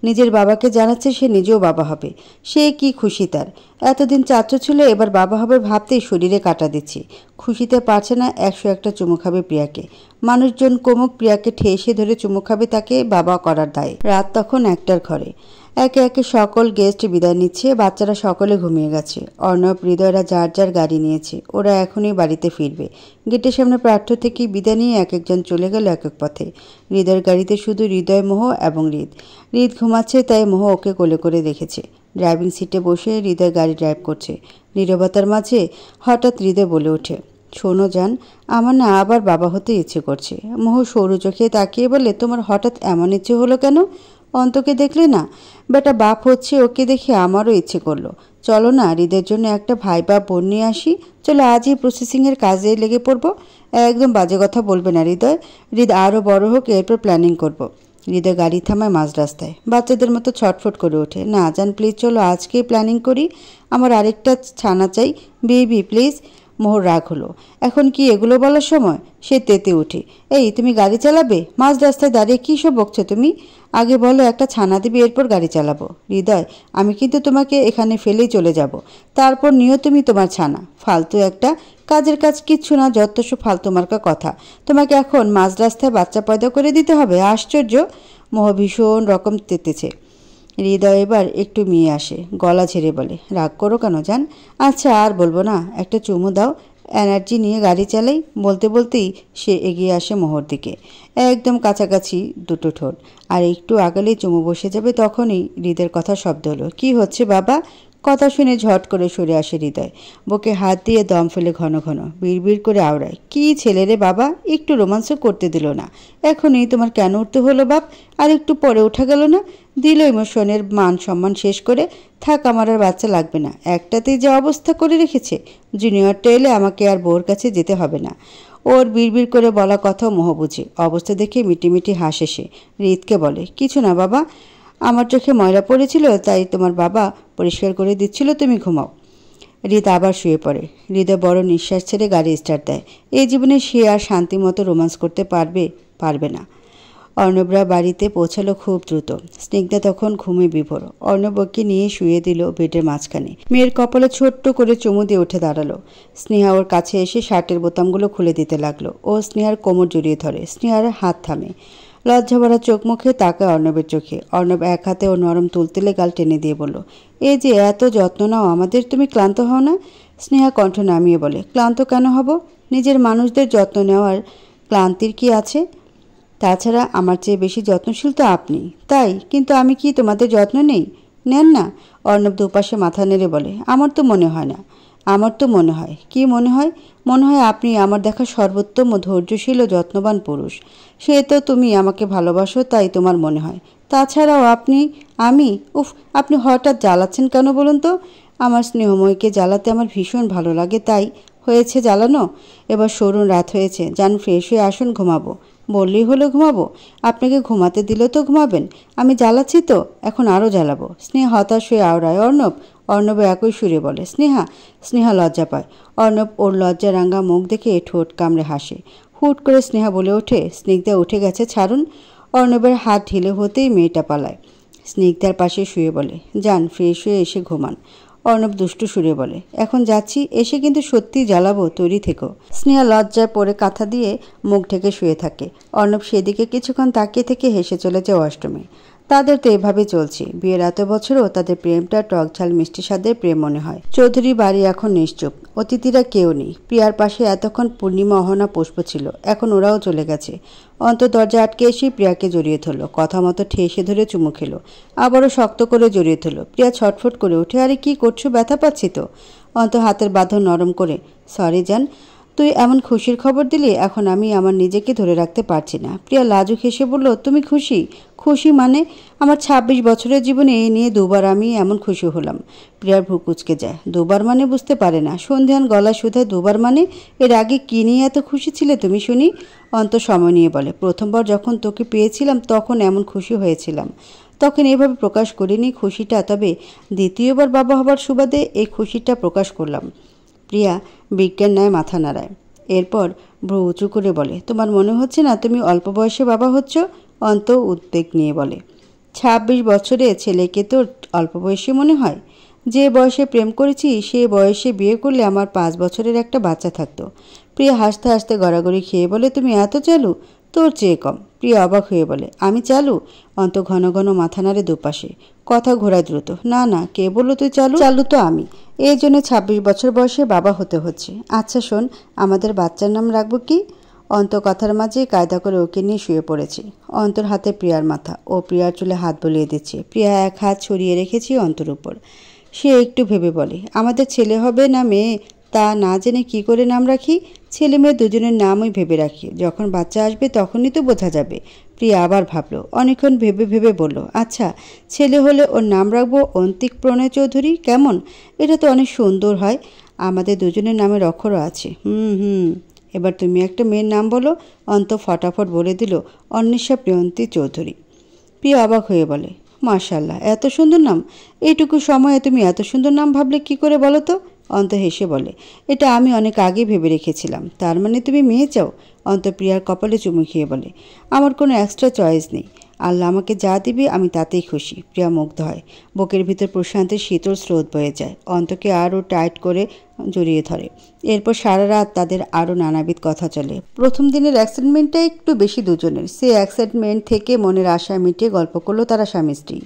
নিজের বাবাকে জানাচ্ছে সে নিজেও বাবা হবে। সে কি খুশি তার! এতদিন চাচ্চু ছিল, এবার বাবা হবে ভাবতেই শরীরে কাঁটা দিচ্ছে। খুশিতে পারছে না 101টা চুমু খাবে প্রিয়াকে। মানুষজন কমুক, প্রিয়াকে ঠেসে ধরে চুমু খাবে তাকে বাবা করার দায়ে। রাত তখন 1টার ঘরে। একে একে সকল গেস্ট বিদায় নিচ্ছে। বাচ্চারা সকলে ঘুমিয়ে গেছে। অর্ণব, হৃদয়রা যার যার গাড়ি নিয়েছে। ওরা এখনই বাড়িতে ফিরবে। গেটের সামনে প্রার্থ থেকে বিদায় নিয়ে এক একজন চলে গেল এক এক পথে। হৃদয়ের গাড়িতে শুধু হৃদয়, মোহ এবং হৃদ। হৃদ ঘুমাচ্ছে, তাই মোহ ওকে কোলে করে রেখেছে। ড্রাইভিং সিটে বসে হৃদয় গাড়ি ড্রাইভ করছে। নীরবতার মাঝে হঠাৎ হৃদয় বলে ওঠে, শোনো জান, আমার না আবার বাবা হতে ইচ্ছে করছে। মোহ সরু চোখে তাকিয়ে বলে, তোমার হঠাৎ এমন ইচ্ছে হলো কেন? অন্তকে দেখলে না বেটা বাপ হচ্ছে, ওকে দেখে আমারও ইচ্ছে করলো। চলো না, হৃদের জন্য একটা ভাই বা বোন নিয়ে আসি। চলো আজই প্রসেসিংয়ের কাজে লেগে পড়বো। একদম বাজে কথা বলবে না হৃদয়। হৃদ আরও বড় হোক, এরপর প্ল্যানিং করব। হৃদয় গাড়ি থামায় মাঝ রাস্তায়। বাচ্চাদের মতো ছটফট করে ওঠে, না জান প্লিজ, চলো আজকেই প্ল্যানিং করি। আমার আরেকটা ছানা চাই, বেবি প্লিজ। মোহর রাগ হলো, এখন কি এগুলো বলার সময়? সে তেতে উঠে, এই তুমি গাড়ি চালাবে? মাঝ রাস্তায় দাঁড়িয়ে কী সব বকছো তুমি? আগে বলো একটা ছানা দিবি, এরপর গাড়ি চালাবো। হৃদয়, আমি কিন্তু তোমাকে এখানে ফেলেই চলে যাব, তারপর নিও তুমি তোমার ছানা। ফালতু একটা, কাজের কাজ কিচ্ছু না, যতসব ফালতু মার্কা কথা। তোমাকে এখন মাঝ রাস্তায় বাচ্চা পয়দা করে দিতে হবে? আশ্চর্য। মোহ ভীষণ রকম তেতেছে। হৃদয় এবার একটু মিয়ে আসে, গলা ছেড়ে বলে, রাগ করো কেন জান? আচ্ছা আর বলবো না, একটা চুমু দাও, এনার্জি নিয়ে গাড়ি চালাই। বলতে বলতেই সে এগিয়ে আসে মোহর দিকে। একদম কাছাকাছি দুটো ঠোঁট। আর একটু আগালেই চুমু বসে যাবে, তখনই হৃদয়ের কথা শব্দ হলো, কি হচ্ছে বাবা? কথা শুনে ঝট করে সরে আসে হৃদয়। বুকে হাত দিয়ে দম ফেলে ঘন ঘন বিড়বিড় করে আওড়ায়, কি ছেলে রে বাবা, একটু রোমান্সও করতে দিল না। এখনই তোমার কেন উঠতে হলো বাপ? আর একটু পরে ওঠা গেল না? দিল ইমোশনের মান সম্মান শেষ করে। থাক, আমার আর বাচ্চা লাগবে না। একটাতেই যে অবস্থা করে রেখেছে, জুনিয়রটা এলে আমাকে আর বউর কাছে যেতে হবে না। ওর বিড়বিড় করে বলা কথাও মোহ বুঝে। অবস্থা দেখে মিটিমিটি হাসে সে। হৃদকে বলে, কিছু না বাবা, আমার চোখে ময়লা পড়েছিল, তাই তোমার বাবা পরিষ্কার করে দিচ্ছিল, তুমি ঘুমাও। হৃদ আবার শুয়ে পড়ে। হৃদয় বড় নিঃশ্বাস ছেড়ে গাড়ি স্টার্ট দেয়। এই জীবনে সে আর শান্তিমতো রোমান্স করতে পারবে না। অর্ণবরা বাড়িতে পৌঁছালো খুব দ্রুত। স্নিগ্ধা তখন ঘুমে বিভোর। অর্ণবকে নিয়ে শুয়ে দিল বেডের মাঝখানে। মেয়ের কপালে ছোট্ট করে চুমু দিয়ে উঠে দাঁড়ালো। স্নেহা ওর কাছে এসে শার্টের বোতামগুলো খুলে দিতে লাগলো। ও স্নেহার কোমর জড়িয়ে ধরে। স্নেহার হাত থামে। লজ্জা ভরা চোখ মুখে তাকায় অর্ণবের চোখে। অর্ণব এক হাতে ওর নরম তুলতুলে গাল টেনে দিয়ে বলল, এই যে এত যত্ন নাও আমাদের, তুমি ক্লান্ত হও না? স্নেহা কণ্ঠ নামিয়ে বলে, ক্লান্ত কেন হব? নিজের মানুষদের যত্ন নেওয়ার ক্লান্তির কি আছে? তাছাড়া আমার চেয়ে বেশি যত্নশীল তো আপনি, তাই। কিন্তু আমি কি তোমাদের যত্ন নেন না? অর্ণব দুপাশে মাথা নেড়ে বলে, আমার তো মনে হয় না। আমার তো মনে হয়। কি মনে হয়? মনে হয় আপনি আমার দেখা সর্বোত্তম ও ধৈর্যশীল ও যত্নবান পুরুষ। সে তো তুমি আমাকে ভালোবাসো, তাই তোমার মনে হয়। তাছাড়াও আপনি হঠাৎ জ্বালাচ্ছেন কেন বলুন তো? আমার স্নেহময়ীকে জ্বালাতে আমার ভীষণ ভালো লাগে, তাই। হয়েছে জ্বালানো, এবার সরুন, রাত হয়েছে, যান ফ্রেশ হয়ে আসুন, ঘুমাবো। বললেই হলো ঘুমাবো? আপনাকে ঘুমাতে দিলে তো ঘুমাবেন। আমি জ্বালাচ্ছি তো, এখন আরও জ্বালাবো। স্নেহা হতাশ হয়ে আওড়ায়, অর্ণব একই সুরে বলে, স্নেহা লজ্জা পায়। অর্ণব ওর লজ্জা রাঙা মুখ দেখে ঠোঁট কামড়ে হাসে। হুট করে স্নেহা বলে ওঠে, স্নিগ্ধা উঠে গেছে, ছাড়ুন। অর্ণবের হাত ঢিলে হতেই মেয়েটা পালায়। স্নিগ্ধার পাশে শুয়ে বলে, যান ফ্রেশ হয়ে এসে ঘুমান। অর্ণব দুষ্টু সুরে বলে, এখন যাচ্ছি, এসে কিন্তু সত্যিই জ্বালাবো, তৈরি থেকো। স্নেহা লজ্জায় পড়ে কাঁথা দিয়ে মুখ ঢেকে শুয়ে থাকে। অর্ণব সেদিকে কিছুক্ষণ তাকিয়ে থেকে হেসে চলে যায় অষ্টমী। তাদের তো এভাবে চলছে। বিয়ের এত বছরও তাদের প্রেমটা টক ঝাল মিষ্টি স্বাদের প্রেম মনে হয়। চৌধুরী বাড়ি এখন নিশ্চুপ। অতিথিরা কেউ নেই। প্রিয়ার পাশে এতক্ষণ পূর্ণিমা, অহনা, পুষ্প ছিল। এখন ওরাও চলে গেছে। অন্ত দরজা আটকে এসে প্রিয়াকে জড়িয়ে ধরল। কথা মতো ঠেসে ধরে চুমু খেলো। আবারও শক্ত করে জড়িয়ে ধরল। প্রিয়া ছটফট করে উঠে, আরে কি করছো? ব্যথা পাচ্ছি তো। অন্ত হাতের বাঁধন নরম করে, সরি জান, তুই এমন খুশির খবর দিলি, এখন আমি আমার নিজেকে ধরে রাখতে পারছি না। প্রিয়া লাজুক হেসে বলল, তুমি খুশি? খুশি মানে? আমার 26 বছরের জীবনে এই নিয়ে দুবার আমি এমন খুশি হলাম। প্রিয়ার ভ্রু কুঁচকে যায়। দুবার মানে বুঝতে পারে না। সন্ধ্যান গলা শুধায়, দুবার মানে? এর আগে কি নিয়ে এত খুশি ছিলে তুমি শুনি? অন্ত সময় নিয়ে বলে, প্রথমবার যখন তোকে পেয়েছিলাম তখন এমন খুশি হয়েছিলাম। তখন এভাবে প্রকাশ করিনি খুশিটা, তবে দ্বিতীয়বার বাবা হবার সুবাদে এই খুশিটা প্রকাশ করলাম। প্রিয়া বিজ্ঞান ন্যায় মাথা নাড়ায়। এরপর ভ্রু উঁচু করে বলে, তোমার মনে হচ্ছে না তুমি অল্প বয়সে বাবা হচ্ছ? অন্ত উদ্বেগ নিয়ে বলে, 26 বছরে ছেলেকে তোর অল্প বয়সী মনে হয়? যে বয়সে প্রেম করেছি সেই বয়সে বিয়ে করলে আমার 5 বছরের একটা বাচ্চা থাকতো। প্রিয়া হাসতে হাসতে গড়াগড়ি খেয়ে বলে, তুমি এত চালু? তোর চেয়ে কম। প্রিয়া অবাক হয়ে বলে, আমি চালু? অন্ত ঘন ঘন মাথা নাড়ে দুপাশে, কথা ঘোরায় দ্রুত। না না, কে বললো তুই চালু? চালু তো আমি, এই জন্য 26 বছর বয়সে বাবা হতে হচ্ছে। আচ্ছা শোন, আমাদের বাচ্চার নাম রাখবো কি? অন্ত কথার মাঝে কায়দা করে ওকে নিয়ে শুয়ে পড়েছে। অন্তর হাতে প্রিয়ার মাথা, ও প্রিয়ার চুলে হাত বুলিয়ে দিচ্ছে। প্রিয়া এক হাত ছড়িয়ে রেখেছে অন্তর উপর। সে একটু ভেবে বলে, আমাদের ছেলে হবে না মেয়ে তা না জেনে কি করে নাম রাখি? ছেলে মেয়ে দুজনের নামই ভেবে রাখি, যখন বাচ্চা আসবে তখনই তো বোঝা যাবে। প্রিয়া আবার ভাবলো, অনেকক্ষণ ভেবে ভেবে বলল, আচ্ছা ছেলে হলে ওর নাম রাখবো অন্তিক প্রণয় চৌধুরী। কেমন? এটা তো অনেক সুন্দর হয়। আমাদের দুজনের নামের অক্ষরও আছে। হুম, এবার তুমি একটা মেয়ের নাম বলো। অন্ত ফটাফট বলে দিল, অন্বেষা প্রিয়ন্তী চৌধুরী। প্রিয়া অবাক হয়ে বলে, মাশাআল্লাহ, এত সুন্দর নাম! এইটুকু সময়ে তুমি এত সুন্দর নাম ভাবলে কি করে বলো তো? অন্ত হেসে বলে, এটা আমি অনেক আগে ভেবে রেখেছিলাম। তার মানে তুমি মেয়ে চাও? অন্ত প্রিয়ার কপালে চুমু খেয়ে বলে, আমার কোনো এক্সট্রা চয়েস নেই। আল্লাহ আমাকে যা দিবে আমি তাতেই খুশি। প্রিয়া মুগ্ধ হয়। বুকের ভিতর প্রশান্তের শীতল স্রোত বয়ে যায়। অন্তকে আরও টাইট করে জড়িয়ে ধরে। এরপর সারা রাত তাদের আরও নানাবিধ কথা চলে। প্রথম দিনের এক্সাইটমেন্টটা একটু বেশি দুজনের। সে এক্সাইটমেন্ট থেকে মনের আশা মিটিয়ে গল্প করলো তারা স্বামী স্ত্রী।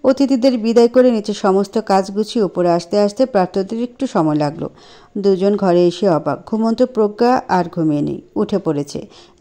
অতিথিদের বিদায় করে নিচে সমস্ত কাজ গুছিয়ে উপরে আসতে আসতে প্রার্থীদের একটু সময় লাগলো। দুজন ঘরে এসে অবাক। ঘুমন্ত প্রজ্ঞা আর ঘুমিয়ে নেই, উঠে পড়েছে।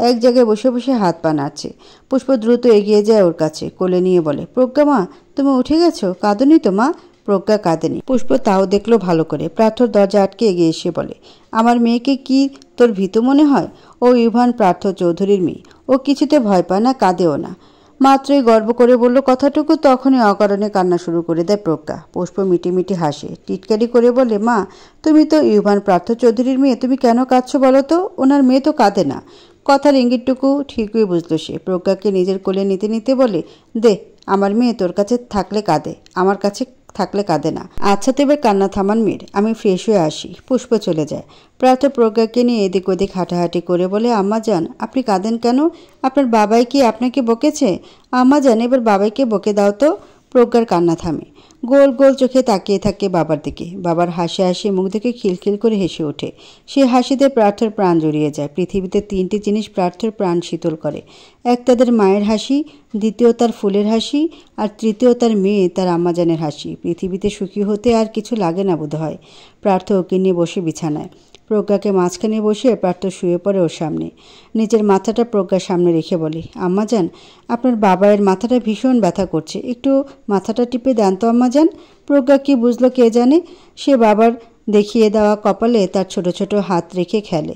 এক জায়গায় বসে বসে হাত পা নাড়ছে। পুষ্প দ্রুত এগিয়ে যায় ওর কাছে, কোলে নিয়ে বলে, প্রজ্ঞা মা, তুমি উঠে গেছো? কাঁদনি তো মা? প্রজ্ঞা কাঁদেনি। পুষ্প তাও দেখলো ভালো করে। প্রার্থর দরজা আটকে এগিয়ে এসে বলে, আমার মেয়েকে কি তোর ভীতু মনে হয়? ও ইভান পার্থ চৌধুরীর মেয়ে। ও কিছুতে ভয় পায় না, কাঁদেও না। মাত্রই গর্ব করে বলল কথাটুকু, তখনই অকারণে কান্না শুরু করে দেয় প্রজ্ঞা। পুষ্প মিটি মিটি হাসে, টিটকারি করে বলে, মা, তুমি তো ইভান পার্থ চৌধুরীর মেয়ে, তুমি কেন কাঁদছো বলো তো? ওনার মেয়ে তো কাঁদে না। কথার ইঙ্গিতটুকু ঠিকই বুঝলো সে। প্রজ্ঞাকে নিজের কোলে নিতে নিতে বলে, দে, আমার মেয়ে তোর কাছে থাকলে কাঁদে, আমার কাছে থাকলে কাঁদে না। আচ্ছা তো এবার কান্না থামান মেয়ের, আমি ফ্রেশ হয়ে আসি। পুষ্প চলে যায়। প্রাত প্রজ্ঞাকে নিয়ে এদিক ওদিক হাঁটাহাঁটি করে বলে, আম্মা যান, আপনি কাঁদেন কেন? আপনার বাবাই কি আপনাকে বকেছে? আম্মা যান, এবার বাবাইকে বকে দাও তো। প্রজ্ঞার কান্না থামে। গোল গোল চোখে তাকিয়ে থাকে বাবার দিকে। বাবার হাসি হাসি মুখ দেখে খিলখিল করে হেসে ওঠে। সে হাসিতে প্রার্থর প্রাণ জড়িয়ে যায়। পৃথিবীতে 3টি জিনিস প্রার্থর প্রাণ শীতল করে। এক তাদের মায়ের হাসি, দ্বিতীয় তার ফুলের হাসি, আর তৃতীয় তার মেয়ে তার আম্মাজানের হাসি। পৃথিবীতে সুখী হতে আর কিছু লাগে না বোধ হয়। প্রার্থ ওকে নিয়ে বসে বিছানায়। প্রজ্ঞাকে মাঝখানে বসে প্রার্থ শুয়ে পড়ে ওর সামনে। নিজের মাথাটা প্রজ্ঞার সামনে রেখে বলে, আম্মাজান, আপনার বাবায়ের মাথাটা ভীষণ ব্যথা করছে, একটু মাথাটা টিপে দেন তো আম্মাজান। প্রজ্ঞা কি বুঝলো কে জানে। সে বাবার দেখিয়ে দেওয়া কপালে তার ছোট ছোট হাত রেখে খেলে।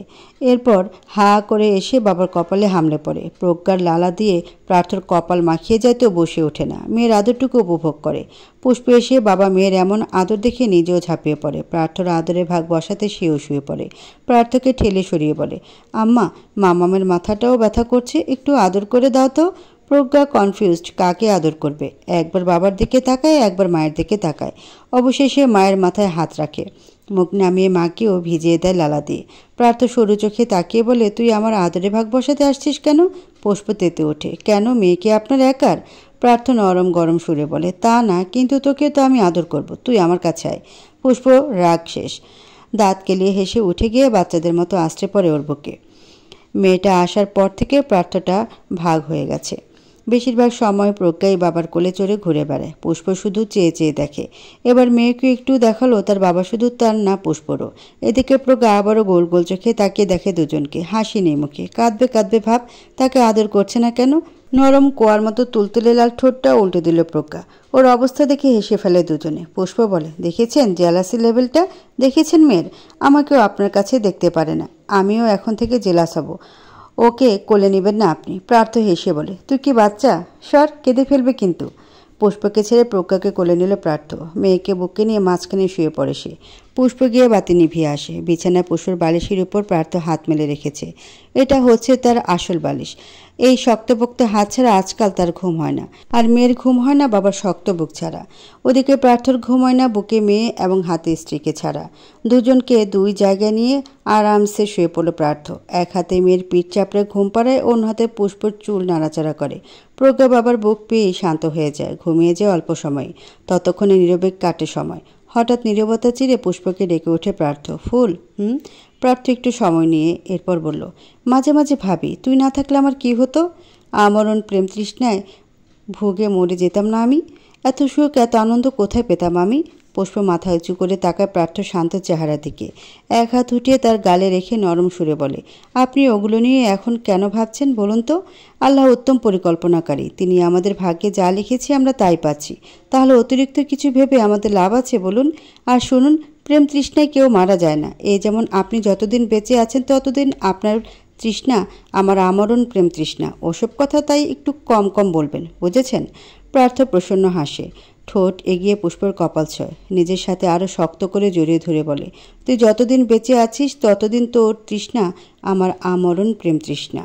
এরপর হা করে এসে বাবার কপালে হামলে পড়ে। প্রজ্ঞার লালা দিয়ে প্রার্থর কপাল মাখিয়ে যায় তো বসে ওঠে না। মেয়ের আদরটুকু উপভোগ করে। পুষ্প এসে বাবা মেয়ের এমন আদর দেখে নিজেও ঝাঁপিয়ে পড়ে। প্রার্থর আদরে ভাগ বসাতে সেও শুয়ে পড়ে। প্রার্থকে ঠেলে সরিয়ে বলে, আম্মা, মামামের মাথাটাও ব্যথা করছে, একটু আদর করে দাও তো। প্রজ্ঞা কনফিউজড, কাকে আদর করবে। একবার বাবার দিকে তাকায়, একবার মায়ের দিকে তাকায়। অবশেষে মায়ের মাথায় হাত রাখে। মুখ নামিয়ে মাকেও ভিজিয়ে দেয় লালা দিয়ে। প্রার্থ সরু চোখে তাকিয়ে বলে, তুই আমার আদরে ভাগ বসাতে আসছিস কেন? পুষ্প তেতে ওঠে, কেন, মেয়েকে আপনার একার? প্রার্থ নরম গরম সুরে বলে, তা না, কিন্তু তোকে তো আমি আদর করব, তুই আমার কাছে আয়। পুষ্প রাগ শেষ। দাঁত কেলিয়ে হেসে উঠে গিয়ে বাচ্চাদের মতো আশ্রে পড়ে ওর বুকে। মেয়েটা আসার পর থেকে প্রার্থটা ভাগ হয়ে গেছে। বেশিরভাগ সময় প্রজ্ঞাই বাবার কোলে চড়ে ঘুরে বেড়ায়। পুষ্প শুধু চেয়ে চেয়ে দেখে। এবার মেয়েকে একটু দেখালো তার বাবা, শুধু তার না, পুষ্পরও। এদিকে প্রজ্ঞা আবারও গোল গোল চোখে তাকিয়ে দেখে দুজনকে। হাসি নেই মুখে, কাঁদবে কাঁদবে ভাব। তাকে আদর করছে না কেন? নরম কোয়ার মতো তুলতুলে লাল ঠোঁটটা উল্টে দিল প্রজ্ঞা। ওর অবস্থা দেখে হেসে ফেলে দুজনে। পুষ্প বলে, দেখেছেন জেলাসি লেভেলটা? দেখেছেন মেয়ের? আমাকেও আপনার কাছে দেখতে পারে না। আমিও এখন থেকে জেলাস হব। ওকে কোলে নেবেন না আপনি? প্রার্থ হেসে বলে, তুই কি বাচ্চা? সর, কেঁদে ফেলবে কিন্তু। পুষ্পকে ছেড়ে প্রজ্ঞাকে কোলে নিল প্রার্থ। মেয়েকে বুকে নিয়ে মাঝখানে শুয়ে পড়ে সে। পুষ্প গিয়ে বাতি নিভিয়ে আসে। বিছানায় পুষ্পর বালিশের উপর পার্থ হাত মেলে রেখেছে। এটা হচ্ছে তার আসল বালিশ। এই শক্তপোক্ত হাত ছাড়া আজকাল তার ঘুম হয় না। আর মেয়ের ঘুম হয় না বাবার শক্ত বুক ছাড়া। ওদিকে পার্থর ঘুম হয় না বুকে মেয়ে এবং হাতে স্ত্রীকে ছাড়া। দুজনকে দুই জায়গায় নিয়ে আরামসে শুয়ে পড়ল পার্থ। এক হাতে মেয়ের পিঠ চাপড়ে ঘুম পাড়ায়, অন্য হাতে পুষ্পর চুল নাড়াচাড়া করে। প্রজ্ঞা বাবার বুক পেয়ে শান্ত হয়ে যায়, ঘুমিয়ে যায় অল্প সময়। ততক্ষণে নীরবে কাটে সময়। হঠাৎ নীরবতা চিরে পুষ্পকে ডেকে ওঠে পার্থ। ফুল? পার্থ একটু সময় নিয়ে এরপর বলল, মাঝে মাঝে ভাবি তুই না থাকলে আমার কি হতো। আমরণ প্রেম তৃষ্ণায় ভুগে মরে যেতাম না আমি? এত সুখ এত আনন্দ কোথায় পেতাম আমি? পুষ্প মাথা উঁচু করে তাকায় পার্থ শান্ত চেহারা দিকে। এক হাত উঠিয়ে তার গালে রেখে নরম সুরে বলে, আপনি ওগুলো নিয়ে এখন কেন ভাবছেন বলুন তো? আল্লাহ উত্তম পরিকল্পনাকারী। তিনি আমাদের ভাগ্যে যা লিখেছি আমরা তাই পাচ্ছি। তাহলে অতিরিক্ত কিছু ভেবে আমাদের লাভ আছে বলুন? আর শুনুন, প্রেম তৃষ্ণায় কেউ মারা যায় না। এই যেমন আপনি যতদিন বেঁচে আছেন ততদিন আপনার তৃষ্ণা আমার আমরণ প্রেম তৃষ্ণা। ওসব কথা তাই একটু কম কম বলবেন, বুঝেছেন? পার্থ প্রসন্ন হাসে, ঠোঁট এগিয়ে পুষ্পর কপাল ছয়, নিজের সাথে আরও শক্ত করে জড়িয়ে ধরে বলে, তুই যতদিন বেঁচে আছিস ততদিন তোর তৃষ্ণা আমার আমরণ প্রেম তৃষ্ণা।